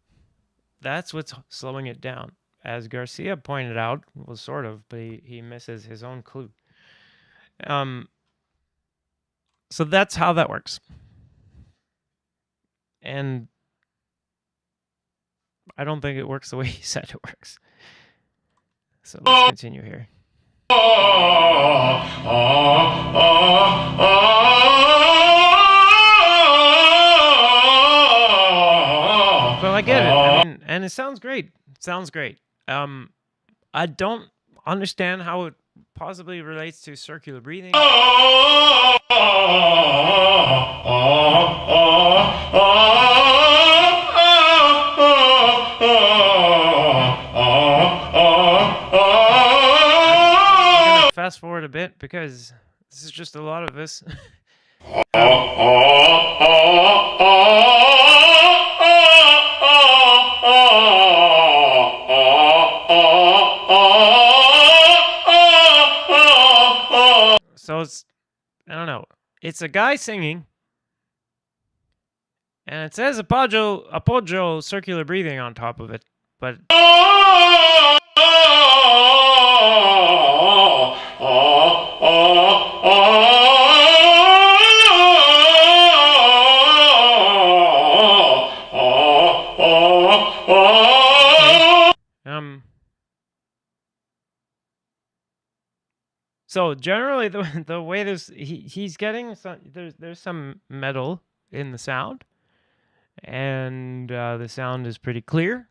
That's what's slowing it down. As Garcia pointed out, well, sort of, but he misses his own clue. So that's how that works. And I don't think it works the way he said it works. So let's continue here. Well, I get it. I mean, and it sounds great. It sounds great. I don't understand how it possibly relates to circular breathing. Fast forward a bit because this is just a lot of this. So it's, I don't know. It's a guy singing, and it says appoggio circular breathing on top of it, but so generally the way he's getting some, there's some metal in the sound, and the sound is pretty clear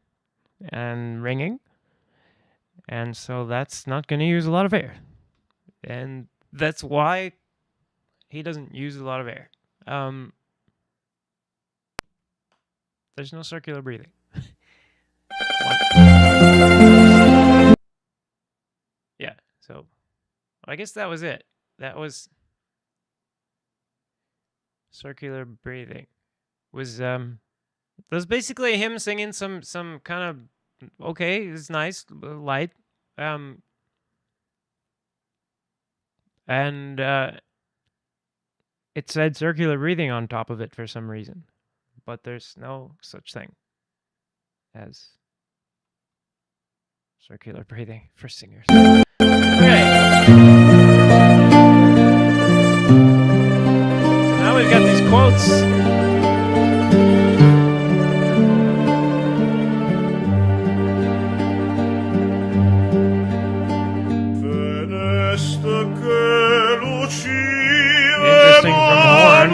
and ringing, and so that's not going to use a lot of air, and that's why he doesn't use a lot of air. There's no circular breathing. Yeah, so I guess that was it. That was circular breathing. Was basically him singing some kind of, okay, it's nice, light, and it said circular breathing on top of it for some reason, but there's no such thing as circular breathing for singers. Okay. So now we've got these quotes. Interesting from Horn.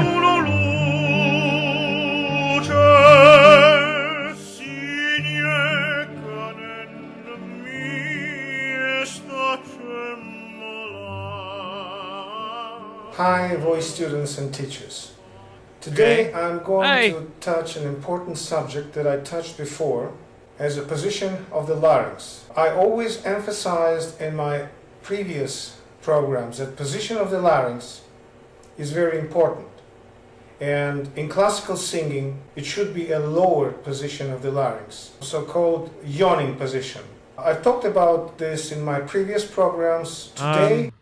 Hi, voice students and teachers. Today I'm going to touch an important subject that I touched before as a position of the larynx. I always emphasized in my previous programs that position of the larynx is very important. And in classical singing, it should be a lower position of the larynx, so-called yawning position. I've talked about this in my previous programs. Today...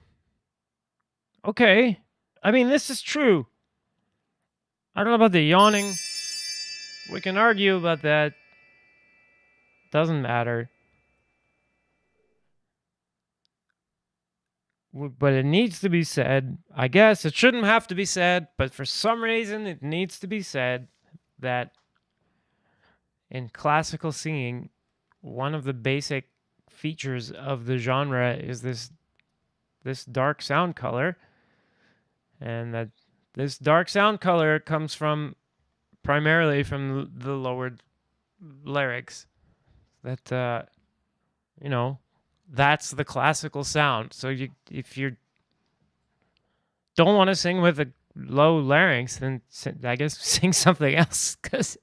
Okay. I mean, this is true. I don't know about the yawning. We can argue about that. Doesn't matter. But it needs to be said. I guess it shouldn't have to be said, but for some reason it needs to be said that in classical singing, one of the basic features of the genre is this dark sound color, and that this dark sound color comes primarily from the lowered larynx. That that's the classical sound. So if you don't want to sing with a low larynx, then I guess sing something else, because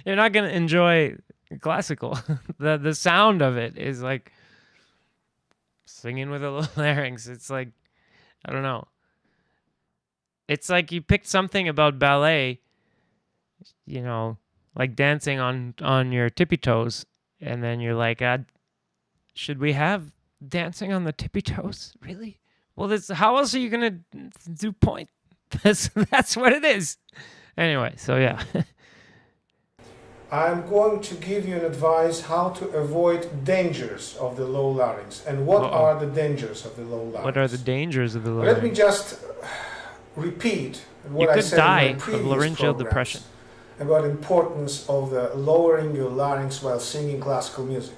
you're not going to enjoy classical. The sound of it is like singing with a low larynx. It's like, I don't know. It's like you picked something about ballet, like dancing on your tippy toes, and then you're like, should we have dancing on the tippy toes? Really? Well, how else are you gonna do point? That's what it is. Anyway, so yeah. I'm going to give you an advice how to avoid dangers of the low larynx. And what are the dangers of the low larynx? What are the dangers of the low Let larynx? me just repeat what You I could said die in my of previous laryngeal programs depression. about the importance of the lowering your larynx while singing classical music.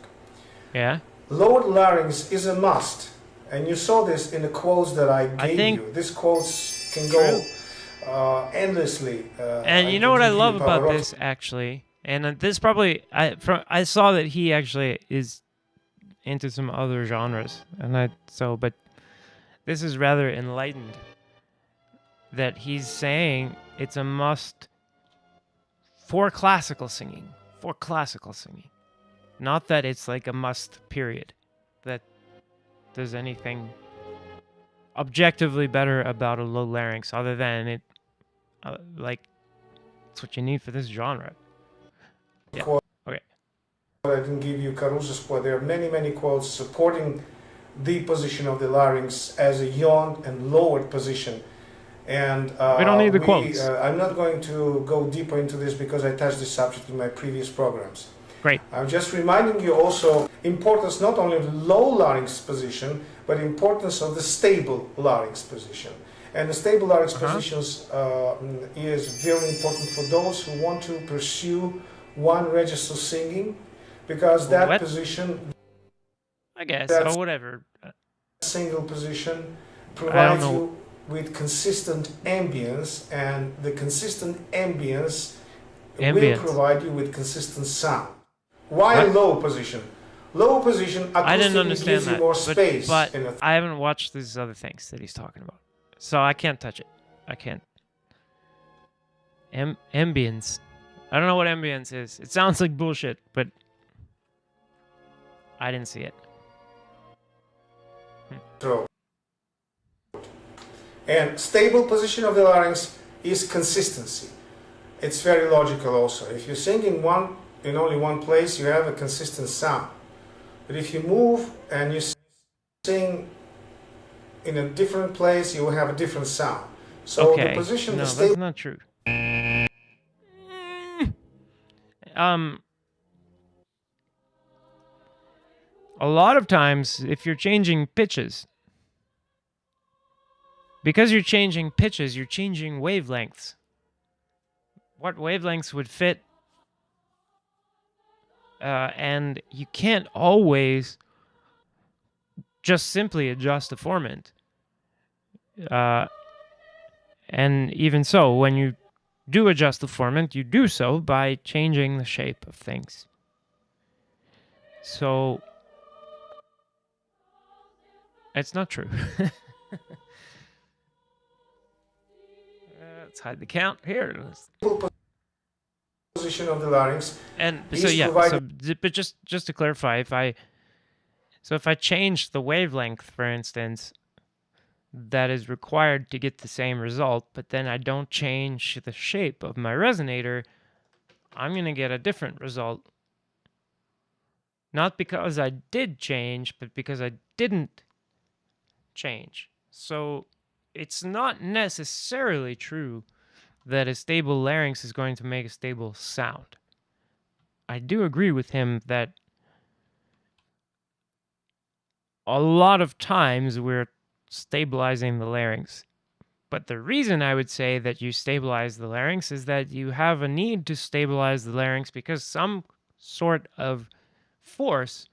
Yeah? Lowered larynx is a must. And you saw this in the quotes that I gave you. These quotes can go endlessly. And you know what I love about this, actually? And this probably, I saw that he actually is into some other genres. But this is rather enlightened. That he's saying it's a must for classical singing. For classical singing. Not that it's like a must, period. That there's anything objectively better about a low larynx other than it, like, it's what you need for this genre. Yeah. Okay. I didn't give you Caruso's quote. There are many, many quotes supporting the position of the larynx as a yawned and lowered position. And we don't need the quotes. I'm not going to go deeper into this because I touched this subject in my previous programs. Great. I'm just reminding you also importance not only of the low larynx position, but importance of the stable larynx position. And the stable larynx positions is very important for those who want to pursue one register singing, because that position, I guess, or whatever, single position provides you with consistent ambience, and the consistent ambience will provide you with consistent sound. Why low position? Low position acoustically gives you more space. But I haven't watched these other things that he's talking about, so I can't touch it. I can't. Ambience. I don't know what ambience is. It sounds like bullshit, but I didn't see it. And stable position of the larynx is consistency. It's very logical also. If you sing in only one place, you have a consistent sound. But if you move and you sing in a different place, you will have a different sound. So the position, no, that's not true. A lot of times, if you're changing pitches, because you're changing pitches, you're changing wavelengths. What wavelengths would fit? And you can't always just simply adjust the formant. And even so, when you do adjust the formant, you do so by changing the shape of things. So, it's not true. Let's hide the count here. Position of the larynx. And so but just to clarify, if I change the wavelength, for instance, that is required to get the same result, but then I don't change the shape of my resonator, I'm going to get a different result. Not because I did change, but because I didn't change. So it's not necessarily true that a stable larynx is going to make a stable sound. I do agree with him that a lot of times we're stabilizing the larynx. But the reason I would say that you stabilize the larynx is that you have a need to stabilize the larynx because some sort of force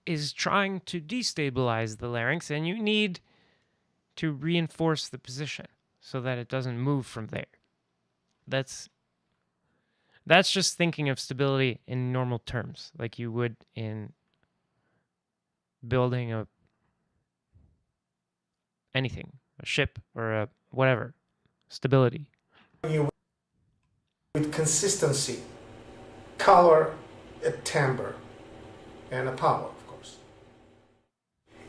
is trying to destabilize the larynx, and you need to reinforce the position so that it doesn't move from there. That's just thinking of stability in normal terms, like you would in building anything, a ship or a whatever. Stability. With consistency, color, a timbre, and a power, of course.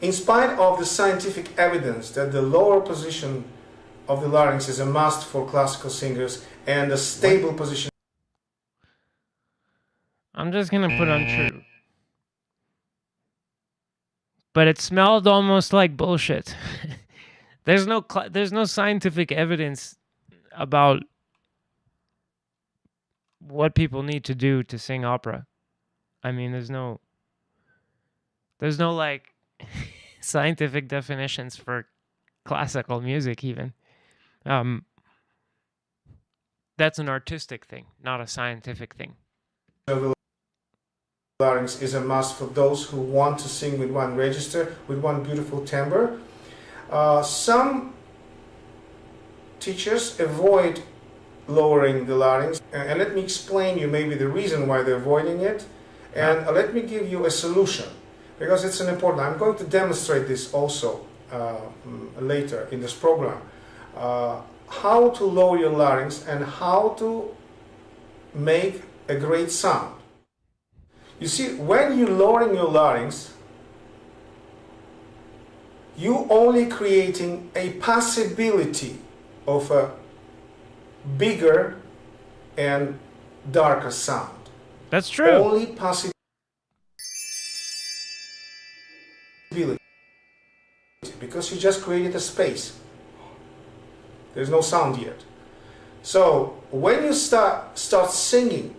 In spite of the scientific evidence that the lower position of the larynx is a must for classical singers and a stable position. I'm just going to put untrue. But it smelled almost like bullshit. There's no scientific evidence about what people need to do to sing opera. I mean, there's no like scientific definitions for classical music even. Um, that's an artistic thing, not a scientific thing. Larynx is a must for those who want to sing with one register, with one beautiful timbre. Some teachers avoid lowering the larynx, and let me explain you maybe the reason why they're avoiding it, and let me give you a solution, because it's an important. I'm going to demonstrate this also later in this program, how to lower your larynx and how to make a great sound. You see, when you're lowering your larynx, you only creating a possibility of a bigger and darker sound. That's true. Only possibility, because you just created a space. There's no sound yet. So when you start singing,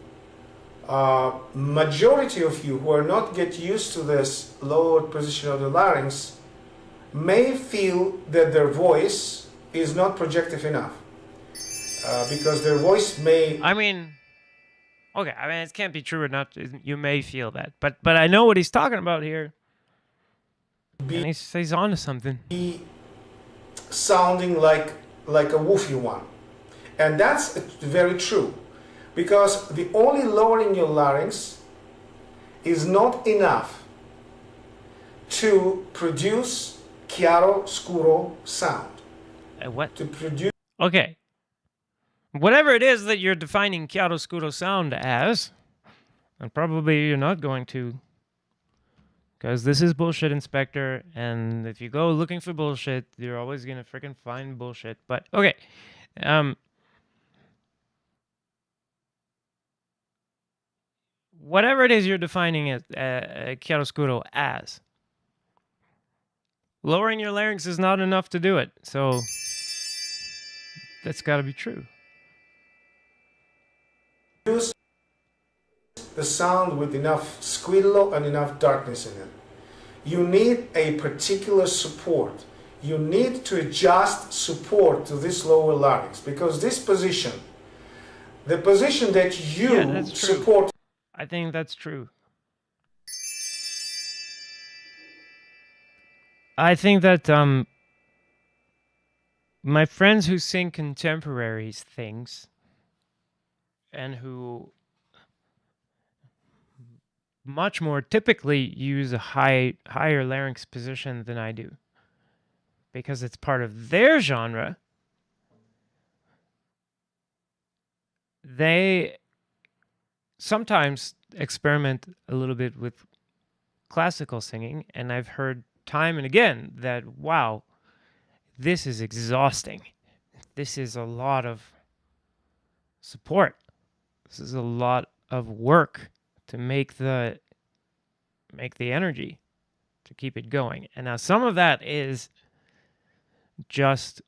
majority of you who are not get used to this lowered position of the larynx may feel that their voice is not projective enough. Because their voice may... I mean, okay, I mean, it can't be true or not. You may feel that. But I know what he's talking about here. And he's on to something. Be sounding like a woofy one. And that's very true. Because the only lowering your larynx is not enough to produce chiaro scuro sound. What? To produce... Okay. Whatever it is that you're defining chiaroscuro sound as, and probably you're not going to, because this is Bullshit Inspector, and if you go looking for bullshit, you're always going to freaking find bullshit. But, okay. Whatever it is you're defining it, chiaroscuro as, lowering your larynx is not enough to do it. So, that's got to be true. The sound with enough squillo and enough darkness in it. You need a particular support. You need to adjust support to this lower larynx, because this position, the position that you support... I think that's true. I think that my friends who sing contemporary things and who much more typically use a higher larynx position than I do, because it's part of their genre, they sometimes experiment a little bit with classical singing, and I've heard time and again that, wow, this is exhausting. This is a lot of support. This is a lot of work to make the energy to keep it going. And now some of that is just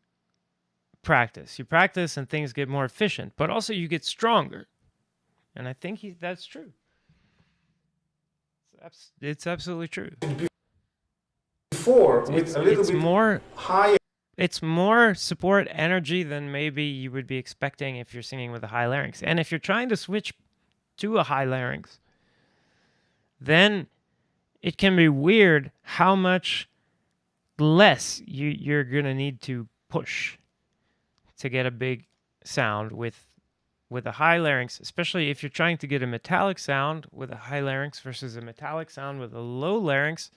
practice. You practice and things get more efficient, but also you get stronger. And I think that's true. It's absolutely true. Before, with a little bit more higher. It's more support energy than maybe you would be expecting if you're singing with a high larynx. And if you're trying to switch to a high larynx, then it can be weird how much less you're going to need to push to get a big sound with a high larynx, especially if you're trying to get a metallic sound with a high larynx versus a metallic sound with a low larynx.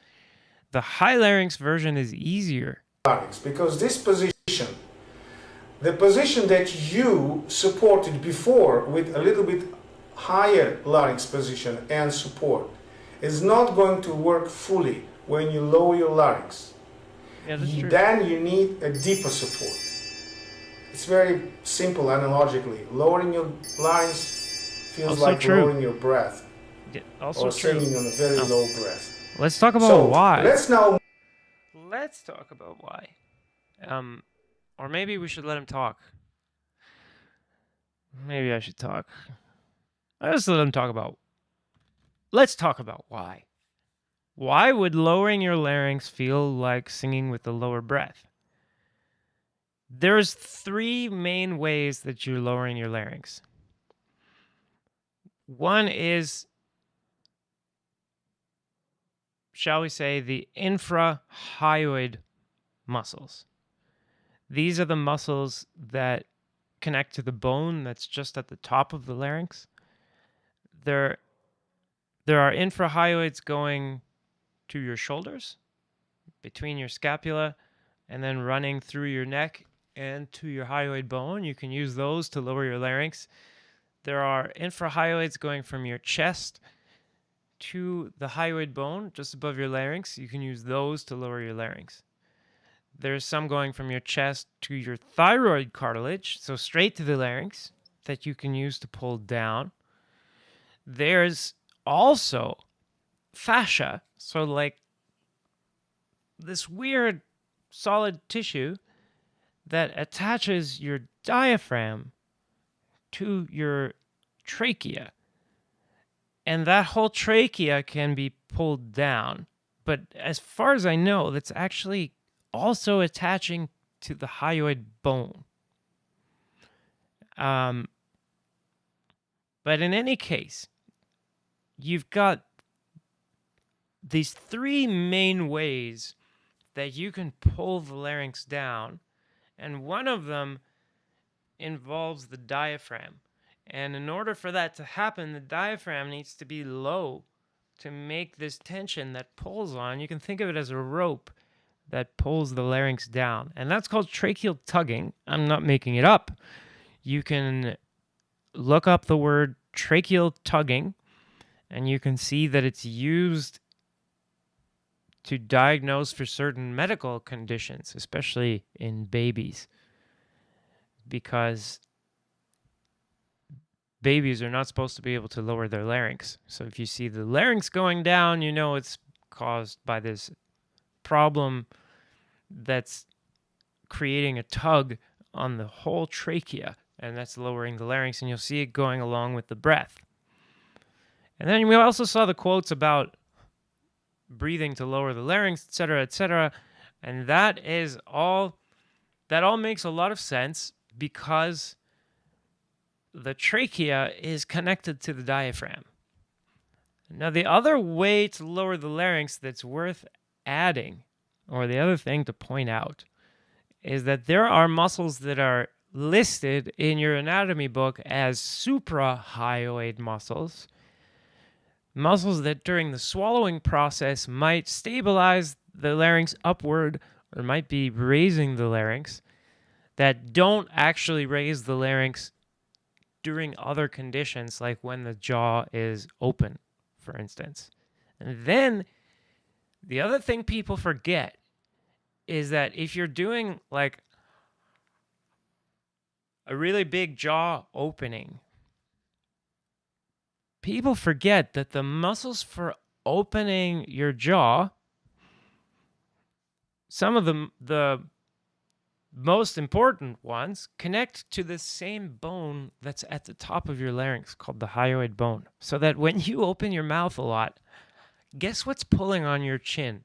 The high larynx version is easier. Because this position, the position that you supported before with a little bit higher larynx position and support, is not going to work fully when you lower your larynx. Yeah, that's true. Then you need a deeper support. It's very simple analogically. Lowering your larynx feels also like true. lowering your breath. Yeah, also or true. singing on a very low breath. Let's talk about why. Let's talk about why. Or maybe we should let him talk. Maybe I should talk. Let's let them talk about. Let's talk about why. Why would lowering your larynx feel like singing with the lower breath? There's 3 main ways that you're lowering your larynx. One is, shall we say, the infrahyoid muscles. These are the muscles that connect to the bone that's just at the top of the larynx. There are infrahyoids going to your shoulders, between your scapula, and then running through your neck and to your hyoid bone. You can use those to lower your larynx. There are infrahyoids going from your chest to the hyoid bone, just above your larynx. You can use those to lower your larynx. There's some going from your chest to your thyroid cartilage, so straight to the larynx, that you can use to pull down. There's also fascia, so like this weird solid tissue that attaches your diaphragm to your trachea. And that whole trachea can be pulled down. But as far as I know, that's actually also attaching to the hyoid bone. But in any case, you've got these 3 main ways that you can pull the larynx down, and one of them involves the diaphragm. And in order for that to happen, the diaphragm needs to be low to make this tension that pulls on. You can think of it as a rope that pulls the larynx down, and that's called tracheal tugging. I'm not making it up. You can look up the word tracheal tugging, and you can see that it's used to diagnose for certain medical conditions, especially in babies, because babies are not supposed to be able to lower their larynx. So if you see the larynx going down, you know it's caused by this problem that's creating a tug on the whole trachea, and that's lowering the larynx, and you'll see it going along with the breath. And then we also saw the quotes about breathing to lower the larynx, etc., and that all makes a lot of sense because the trachea is connected to the diaphragm. Now, the other way to lower the larynx that's worth adding, or the other thing to point out, is that there are muscles that are listed in your anatomy book as suprahyoid muscles, muscles that during the swallowing process might stabilize the larynx upward or might be raising the larynx, that don't actually raise the larynx during other conditions, like when the jaw is open, for instance. And then the other thing people forget is that if you're doing like a really big jaw opening, people forget that the muscles for opening your jaw, some of the most important ones, connect to the same bone that's at the top of your larynx called the hyoid bone. So that when you open your mouth a lot, guess what's pulling on your chin?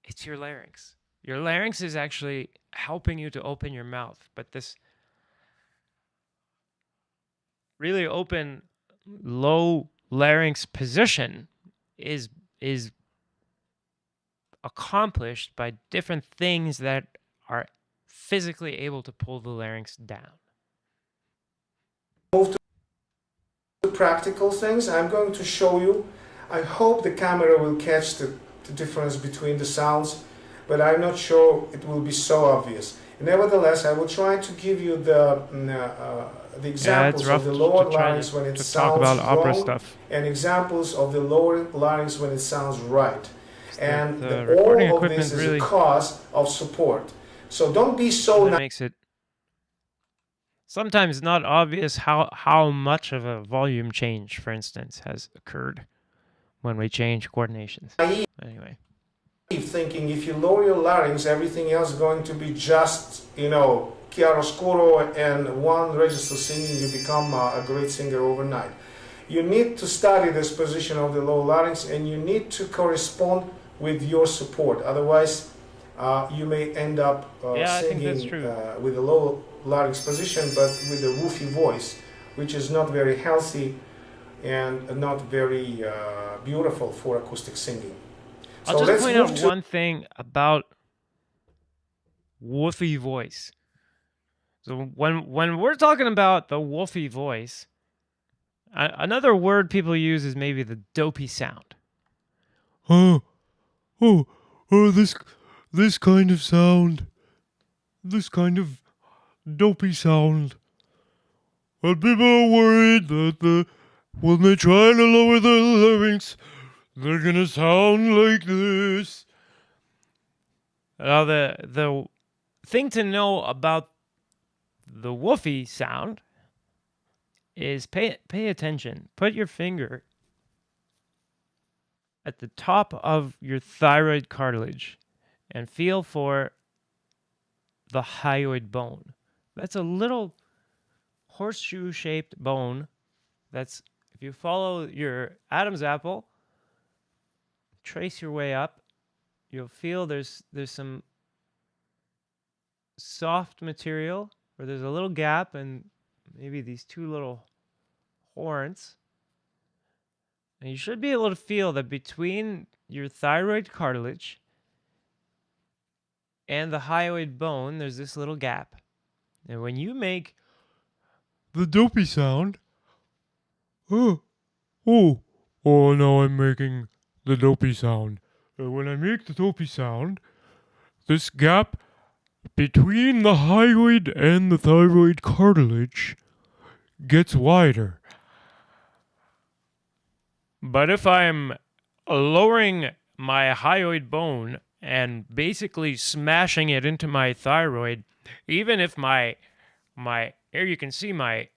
It's your larynx. Your larynx is actually helping you to open your mouth, but this really open low larynx position is accomplished by different things that are physically able to pull the larynx down. Move to practical things. I'm going to show you. I hope the camera will catch the difference between the sounds, but I'm not sure it will be so obvious. Nevertheless, I will try to give you the examples of the lower larynx when it sounds wrong, and examples of the lower larynx when it sounds right. And all of this is a cause of support. So don't be so... That makes it sometimes not obvious how much of a volume change, for instance, has occurred when we change coordinations. Anyway. thinking if you lower your larynx, everything else is going to be just, chiaroscuro and one register singing, you become a great singer overnight. You need to study this position of the low larynx, and you need to correspond with your support. Otherwise, you may end up singing with a low larynx position, but with a woofy voice, which is not very healthy and not very beautiful for acoustic singing. I'll just point out one thing about woofy voice. So when we're talking about the woofy voice, another word people use is maybe the dopey sound. This kind of sound, this kind of dopey sound. Well, people are worried that when they try to lower their larynx, they're gonna sound like this. Now, the thing to know about the woofy sound is pay attention. Put your finger at the top of your thyroid cartilage and feel for the hyoid bone. That's a little horseshoe-shaped bone. That's, if you follow your Adam's apple, trace your way up, you'll feel there's some soft material, or there's a little gap, and maybe these two little horns. And you should be able to feel that between your thyroid cartilage and the hyoid bone, there's this little gap. And when you make the dopey sound, now I'm making the dopey sound. When I make the dopey sound, this gap between the hyoid and the thyroid cartilage gets wider. But if I'm lowering my hyoid bone and basically smashing it into my thyroid, even if my here you can see my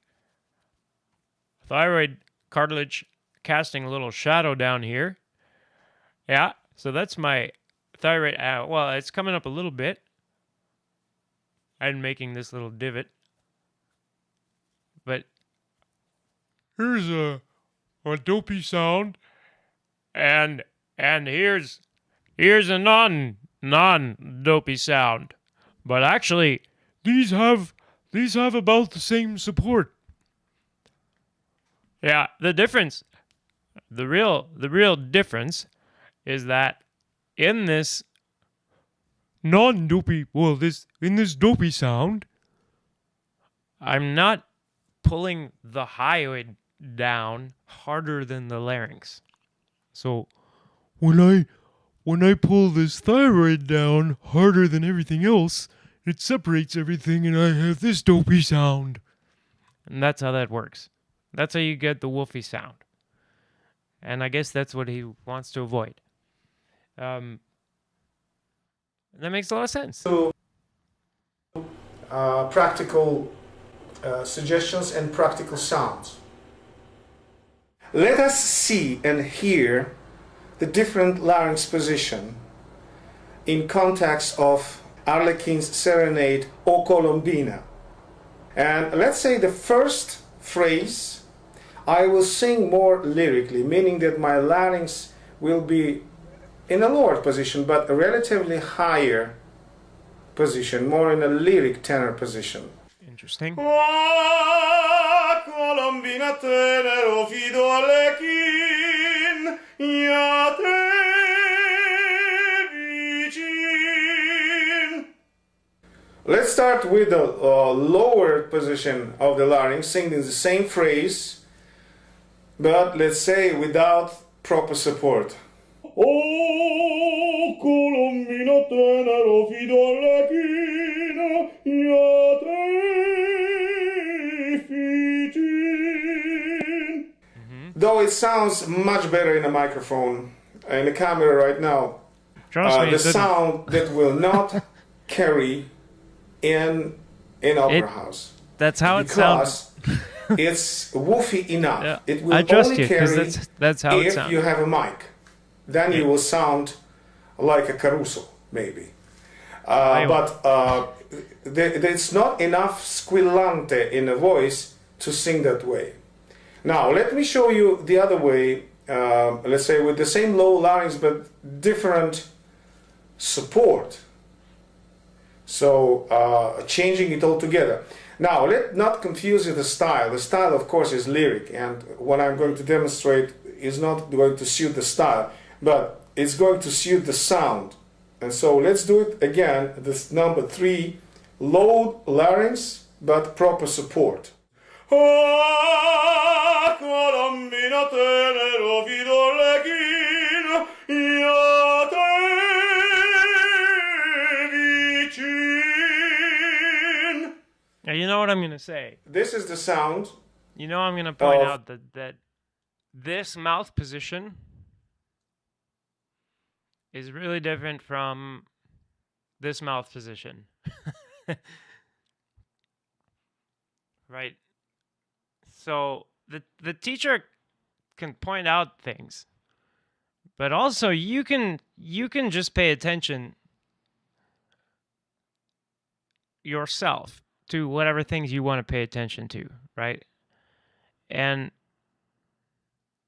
thyroid cartilage casting a little shadow down here. Yeah, so that's my thyroid. Well, it's coming up a little bit and making this little divot. But here's a dopey sound, and here's a non-dopey sound. But actually, these have about the same support. Yeah, the difference, the real difference is that in this non-dopey, in this dopey sound, I'm not pulling the hyoid down harder than the larynx. So when I pull this thyroid down harder than everything else, it separates everything and I have this dopey sound. And that's how that works. That's how you get the woofy sound. And I guess that's what he wants to avoid. That makes a lot of sense. So, practical suggestions and practical sounds. Let us see and hear the different larynx position in context of Arlequin's serenade O Colombina. And let's say the first phrase I will sing more lyrically, meaning that my larynx will be in a lower position, but a relatively higher position, more in a lyric tenor position. Interesting. Colombina tenero fido Arlequin, ya te vicin. Let's start with the lower position of the larynx, singing the same phrase, but let's say without proper support. Oh, Colombina tenero fido Arlequin, ya te vicin. Though it sounds much better in a microphone, in the camera right now, the sound that will not carry in opera house. That's how it sounds. It's woofy enough. Yeah. It will I trust only you, carry that's how it if sounds. you have a mic. Then you will sound like a caruso, maybe. Aivan. But there's not enough squillante in a voice to sing that way. Now, let me show you the other way, let's say with the same low larynx but different support. So, changing it altogether. Now, let's not confuse the style. The style, of course, is lyric, and what I'm going to demonstrate is not going to suit the style, but it's going to suit the sound. And so let's do it again, this number 3, low larynx, but proper support. Now, you know what I'm going to say? This is the sound. You know I'm going to point out that this mouth position is really different from this mouth position. Right? So the teacher can point out things, but also you can just pay attention yourself to whatever things you want to pay attention to, right? And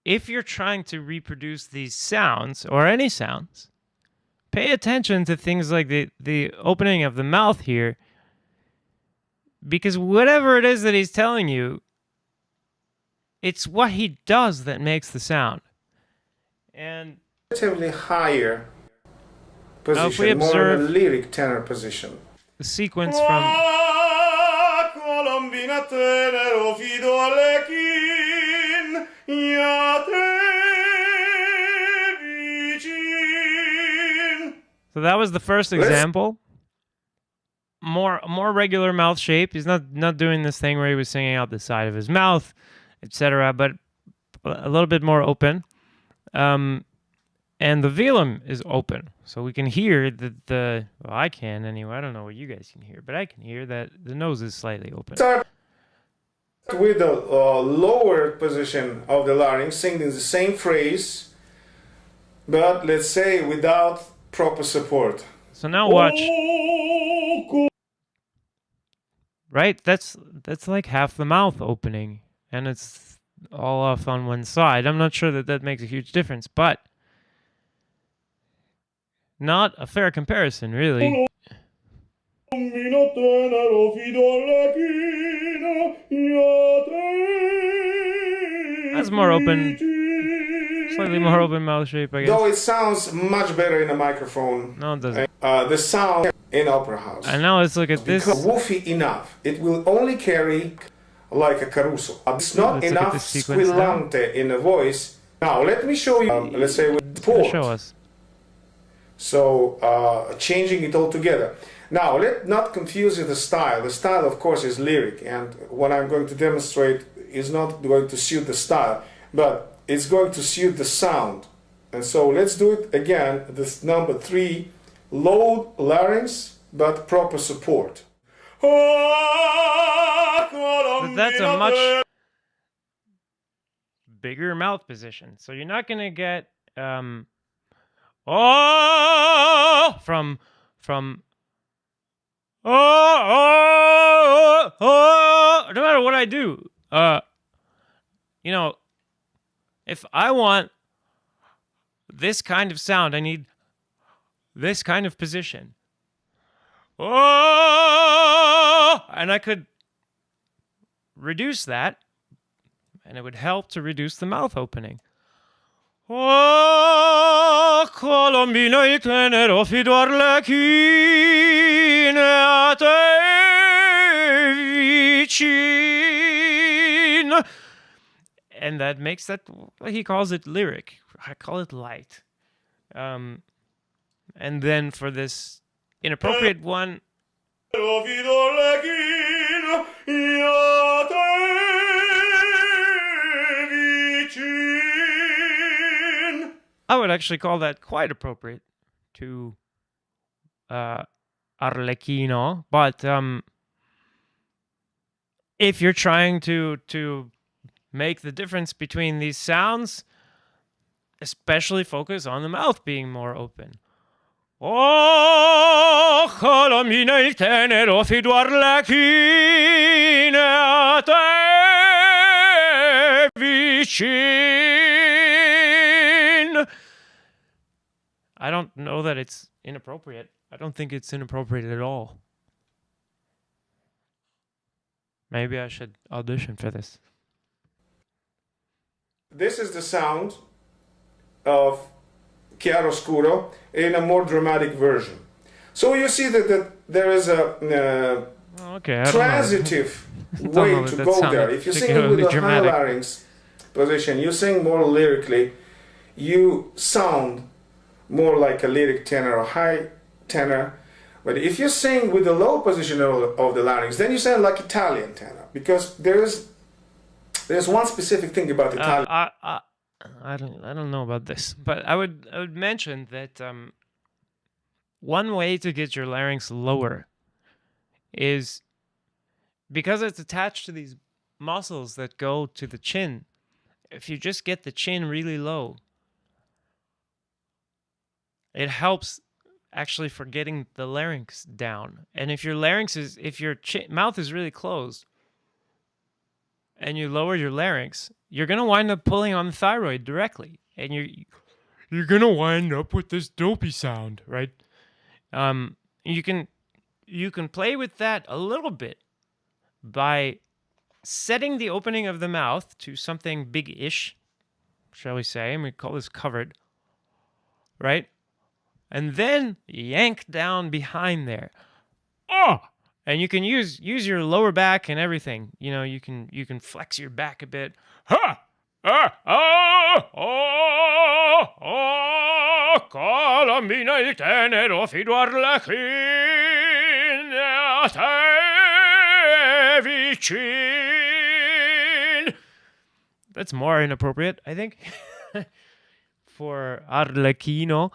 if you're trying to reproduce these sounds or any sounds, pay attention to things like the opening of the mouth here, because whatever it is that he's telling you, it's what he does that makes the sound. And Relatively higher now if we position, more in a observe lyric tenor position. the sequence from so that was the first example. More regular mouth shape. He's not doing this thing where he was singing out the side of his mouth, etc., but a little bit more open. And the velum is open, so we can hear well, I can anyway. I don't know what you guys can hear, but I can hear that the nose is slightly open. Start with the lower position of the larynx, singing the same phrase, but let's say without proper support. So now watch. Right? That's like half the mouth opening, and it's all off on one side. I'm not sure that makes a huge difference, but not a fair comparison, really. That's more open, slightly more open mouth shape, I guess. Though it sounds much better in a microphone. No, it doesn't. The sound in opera house. And now let's look at this. Because woofy enough. It will only carry like a caruso. It's not Let's look at enough this sequence now. squillante in a voice. Now, let me show you, let's say with support. Show us. So, changing it all together. Now, let's not confuse the style. The style, of course, is lyric, and what I'm going to demonstrate is not going to suit the style, but it's going to suit the sound. And so, let's do it again, this number 3, low larynx, but proper support. But that's a much bigger mouth position, so you're not going to get from no matter what I do. You know, if I want this kind of sound, I need this kind of position. And I could reduce that, and it would help to reduce the mouth opening. Colombina il tenero fido arlecchine a te vicin. And that makes that, he calls it lyric. I call it light. And then for this inappropriate one, I would actually call that quite appropriate to Arlecchino. But if you're trying to make the difference between these sounds, especially focus on the mouth being more open. Oh, calamina il tenero fiduar la chine a te vicin. I don't know that it's inappropriate. I don't think it's inappropriate at all. Maybe I should audition for this. This is the sound of chiaroscuro in a more dramatic version. So you see that there is a transitive way to go there. If you sing with a high larynx position, you sing more lyrically, you sound more like a lyric tenor or high tenor. But if you sing with the low position of the larynx, then you sound like Italian tenor, because there's one specific thing about Italian. I don't know about this, but I would mention that one way to get your larynx lower is because it's attached to these muscles that go to the chin. If you just get the chin really low, it helps actually for getting the larynx down. And if your mouth is really closed and you lower your larynx, you're going to wind up pulling on the thyroid directly, and You're gonna wind up with this dopey sound, right? you can play with that a little bit by setting the opening of the mouth to something big-ish, shall we say, and we call this covered, right? And then yank down behind there. Oh! And you can use your lower back and everything. You know, you can flex your back a bit. Ha! Ah! Ah! Oh! Oh! Calamina il tenero fiduar la chine a te vicin. That's more inappropriate, I think, for Arlecchino.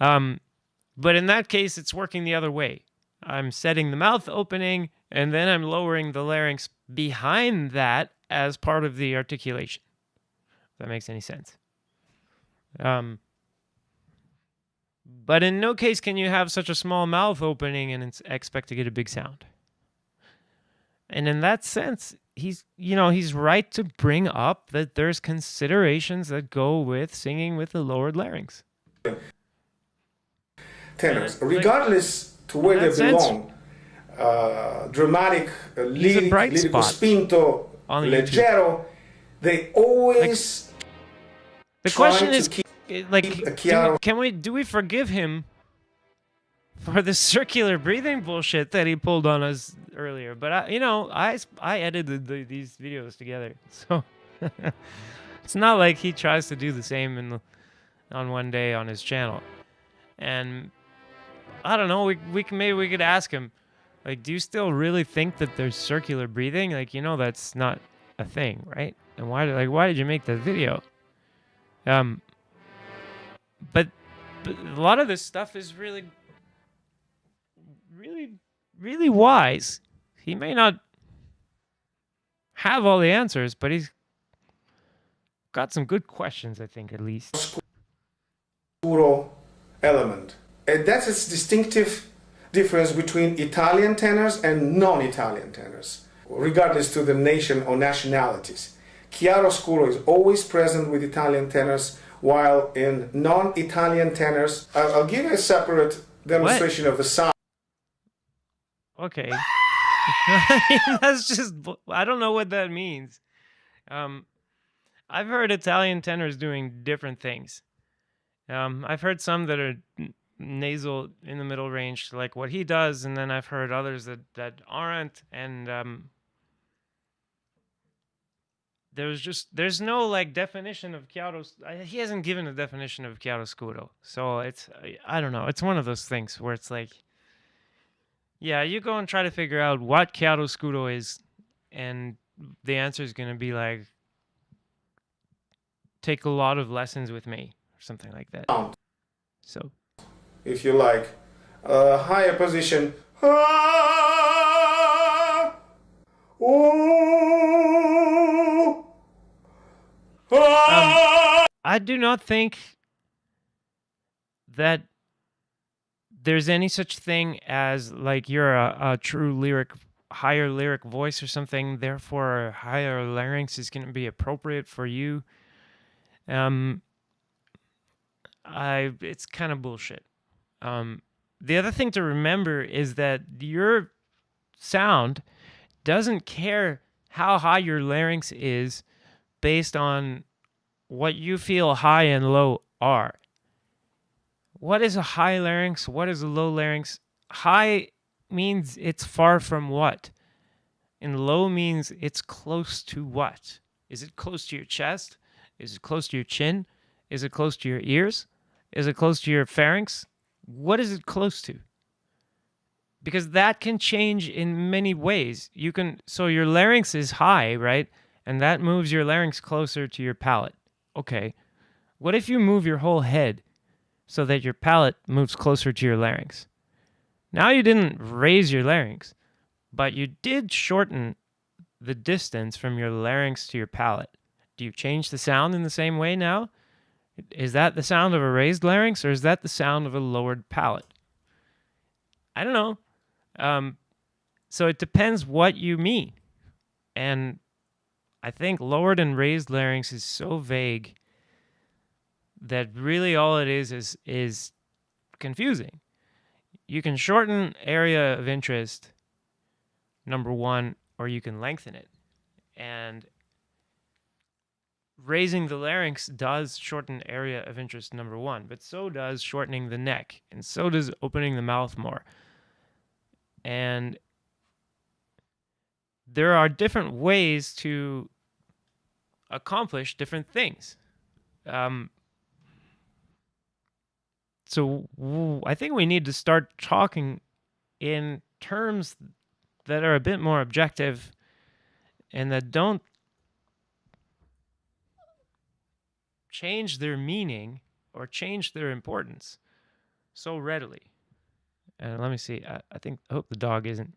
But in that case, it's working the other way. I'm setting the mouth opening, and then I'm lowering the larynx behind that as part of the articulation. If that makes any sense. But in no case can you have such a small mouth opening and expect to get a big sound. And in that sense, he's right to bring up that there's considerations that go with singing with the lowered larynx. Tenors, regardless to where they belong, dramatic, lirico spinto, leggero, they always. The question is, do we forgive him for the circular breathing bullshit that he pulled on us earlier? But I edited these videos together, so it's not like he tries to do the same on one day on his channel. And I don't know. Maybe we could ask him, like, do you still really think that there's circular breathing? Like, that's not a thing, right? And why did you make that video? But a lot of this stuff is really, really, really wise. He may not have all the answers, but he's got some good questions, I think, at least. Element. And that's its distinctive difference between Italian tenors and non-Italian tenors, regardless to the nation or nationalities. Chiaroscuro is always present with Italian tenors, while in non-Italian tenors, I'll give you a separate demonstration of the sound. Okay. That's just, I don't know what that means. I've heard Italian tenors doing different things. I've heard some that are nasal in the middle range, like what he does, and then I've heard others that aren't, and there's no like definition of chiaroscuro. He hasn't given a definition of chiaroscuro, so I don't know. It's one of those things where it's like, yeah, you go and try to figure out what chiaroscuro is, and the answer is gonna be like, take a lot of lessons with me, or something like that. So, if you like, higher position. I do not think that there's any such thing as like you're a true higher lyric voice or something, therefore a higher larynx is going to be appropriate for you. It's kind of bullshit. The other thing to remember is that your sound doesn't care how high your larynx is based on what you feel high and low are. What is a high larynx? What is a low larynx? High means it's far from what? And low means it's close to what? Is it close to your chest? Is it close to your chin? Is it close to your ears? Is it close to your pharynx? What is it close to? Because that can change in many ways. So your larynx is high, right? And that moves your larynx closer to your palate. Okay. What if you move your whole head so that your palate moves closer to your larynx? Now you didn't raise your larynx, but you did shorten the distance from your larynx to your palate. Do you change the sound in the same way now? Is that the sound of a raised larynx, or is that the sound of a lowered palate? I don't know. So it depends what you mean. And I think lowered and raised larynx is so vague that really all it is confusing. You can shorten area of interest, number one, or you can lengthen it. And raising the larynx does shorten area of interest, number one, but so does shortening the neck, and so does opening the mouth more. And there are different ways to accomplish different things. So I think we need to start talking in terms that are a bit more objective and that don't change their meaning or change their importance so readily. Let me see. I hope the dog isn't.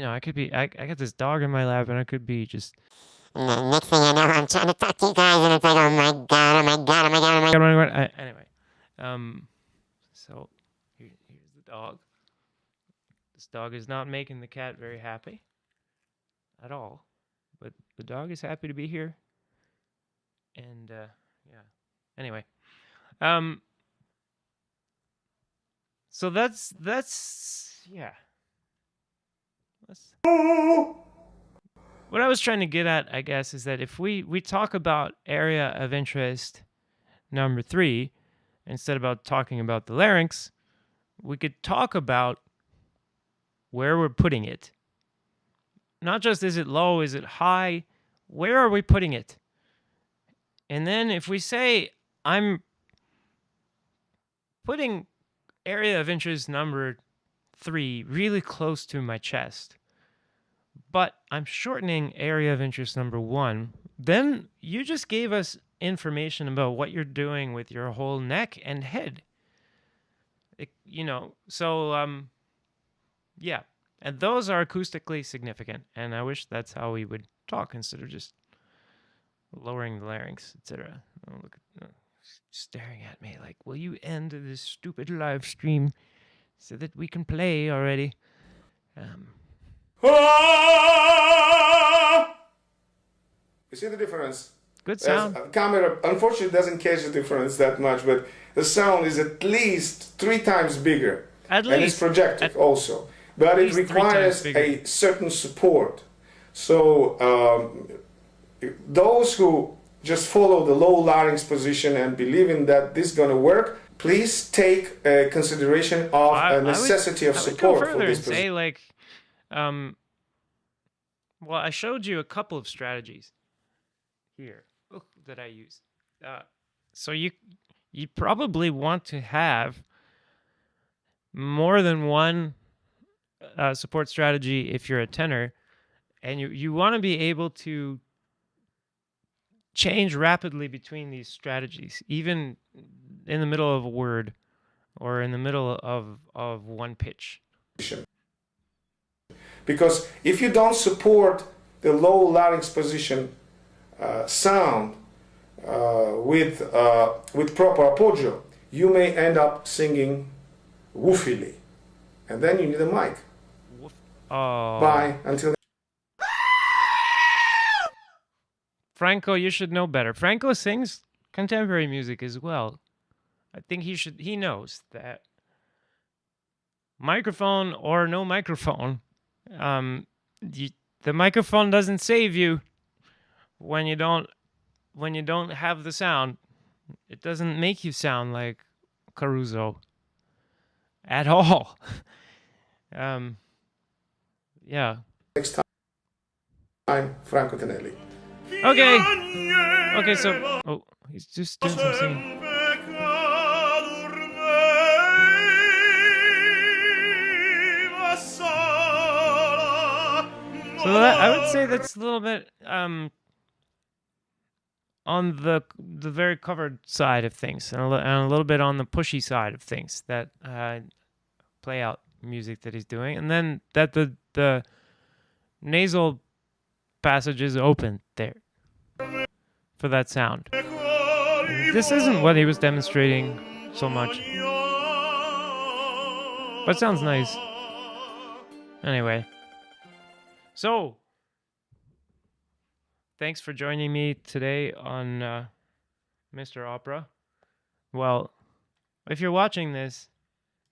I could be. I got this dog in my lap, and I could be just. And the next thing I know, I'm trying to talk to you guys, and it's like, oh my god, oh my god, oh my god, oh my god. Anyway, so here's the dog. This dog is not making the cat very happy at all, but the dog is happy to be here. And yeah. Anyway, so that's yeah. What I was trying to get at, I guess, is that if we talk about area of interest number 3, instead of talking about the larynx, we could talk about where we're putting it. Not just is it low, is it high? Where are we putting it? And then if we say, I'm putting area of interest number 3 really close to my chest, but I'm shortening area of interest number 1, then you just gave us information about what you're doing with your whole neck and head. Yeah. And those are acoustically significant, and I wish that's how we would talk instead of just lowering the larynx, etc. Oh, look at staring at me like, will you end this stupid live stream so that we can play already? You see the difference? Good sound. Camera, unfortunately, doesn't catch the difference that much, but the sound is at least 3 times bigger. At least. And it's projective also. But it requires a certain support. So those who just follow the low larynx position and believe in that this is going to work, please take consideration of a necessity of support for this position. Say like, well, I showed you a couple of strategies here that I used. So you probably want to have more than one support strategy if you're a tenor, and you want to be able to change rapidly between these strategies, even in the middle of a word or in the middle of one pitch. Because if you don't support the low larynx position sound with proper appoggio, you may end up singing woofily. And then you need a mic. Oh. Bye. Until Franco, you should know better. Franco sings contemporary music as well. I think he knows that microphone or no microphone, the microphone doesn't save you when you don't have the sound. It doesn't make you sound like Caruso at all. Yeah. next time, Franco Tenelli. Okay, so he's just doing some singing. So I would say that's a little bit on the very covered side of things, and a little bit on the pushy side of things, that play out music that he's doing, and then that the nasal passage is open there for that sound. This isn't what he was demonstrating so much, but it sounds nice. Anyway, so thanks for joining me today on Mr. Opera. Well, if you're watching this,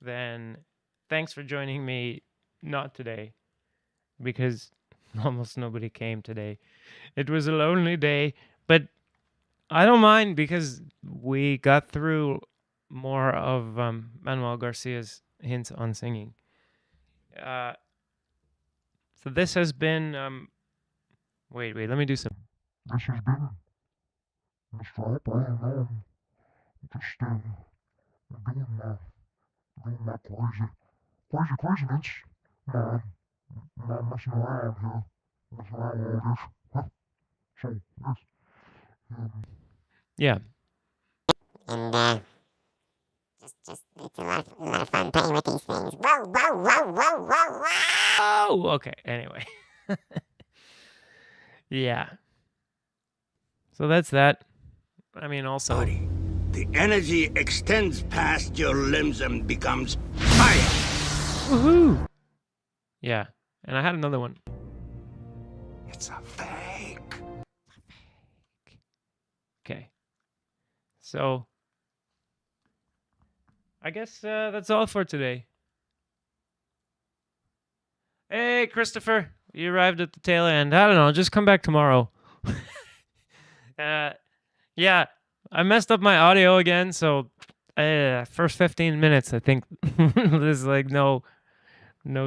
then thanks for joining me not today, because almost nobody came today. It was a lonely day, but I don't mind because we got through more of Manuel Garcia's hints on singing. So this has been wait, let me do some. This has been Mr. Opera, and I'm just doing my craziness. Messing around here. Messing around with all this. Huh? So, yes. Yeah. And just it's a lot of fun playing with these things. Whoa, whoa, whoa, whoa, whoa, whoa. Oh, okay. Anyway. Yeah. So that's that. I mean, also. Body. The energy extends past your limbs and becomes fire. Woohoo! Yeah. And I had another one. It's a fake. Okay. So, I guess that's all for today. Hey, Christopher. You arrived at the tail end. I don't know. Just come back tomorrow. Yeah. I messed up my audio again, so first 15 minutes, I think there's like no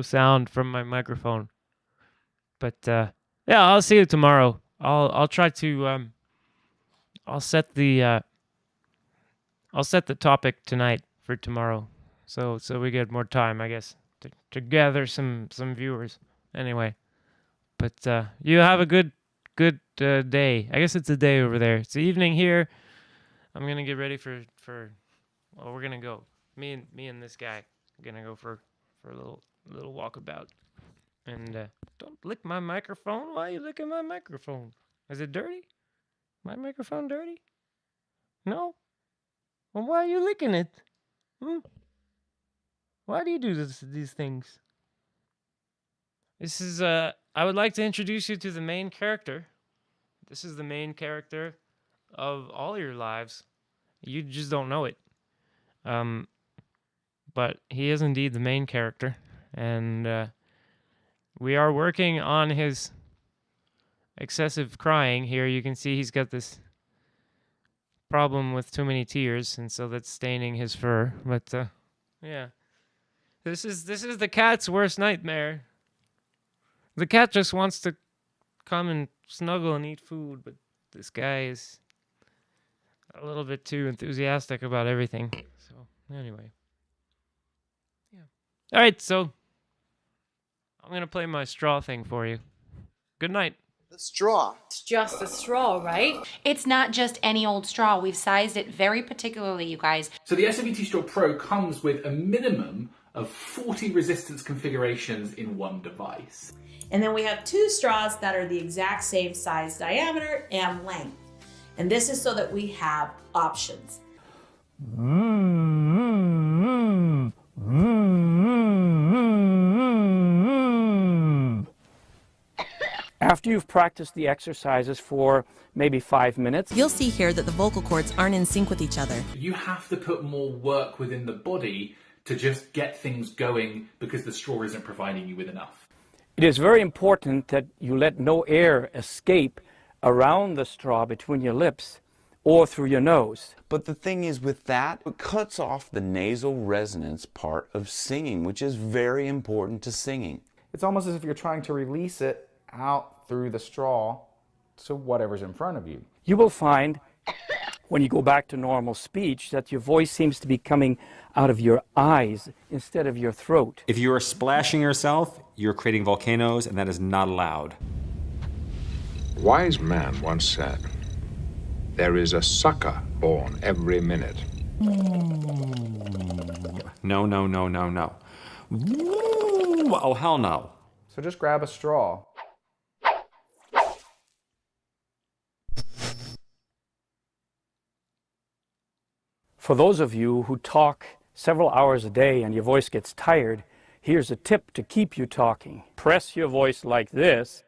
sound from my microphone. But yeah, I'll see you tomorrow. I'll try to I'll set the topic tonight for tomorrow, so we get more time, I guess, to gather some viewers. Anyway, but you have a good day. I guess it's a day over there. It's the evening here. I'm gonna get ready for well, we're gonna go. Me and this guy are gonna go for a little walkabout. And don't lick my microphone. Why are you licking my microphone? Is it dirty? My microphone dirty? No? Well, why are you licking it? Why do you do these things? This is I would like to introduce you to the main character. This is the main character of all your lives. You just don't know it. But he is indeed the main character, and we are working on his excessive crying here. You can see he's got this problem with too many tears, and so that's staining his fur. But yeah, this is the cat's worst nightmare. The cat just wants to come and snuggle and eat food, but this guy is a little bit too enthusiastic about everything. So anyway, yeah. All right, so I'm gonna play my straw thing for you. Good night. The straw. It's just a straw, right? It's not just any old straw. We've sized it very particularly, you guys. So the SWT Straw Pro comes with a minimum of 40 resistance configurations in one device. And then we have two straws that are the exact same size, diameter, and length. And this is so that we have options. After you've practiced the exercises for maybe 5 minutes, you'll see here that the vocal cords aren't in sync with each other. You have to put more work within the body to just get things going because the straw isn't providing you with enough. it is very important that you let no air escape around the straw between your lips or through your nose. But the thing is with that, it cuts off the nasal resonance part of singing, which is very important to singing. It's almost as if you're trying to release it out through the straw to whatever's in front of you. You will find when you go back to normal speech that your voice seems to be coming out of your eyes instead of your throat. If you are splashing yourself, you're creating volcanoes, and that is not allowed. A wise man once said, "There is a sucker born every minute." No, no, no, no, no. Oh, hell no. So just grab a straw. For those of you who talk several hours a day and your voice gets tired, here's a tip to keep you talking. Press your voice like this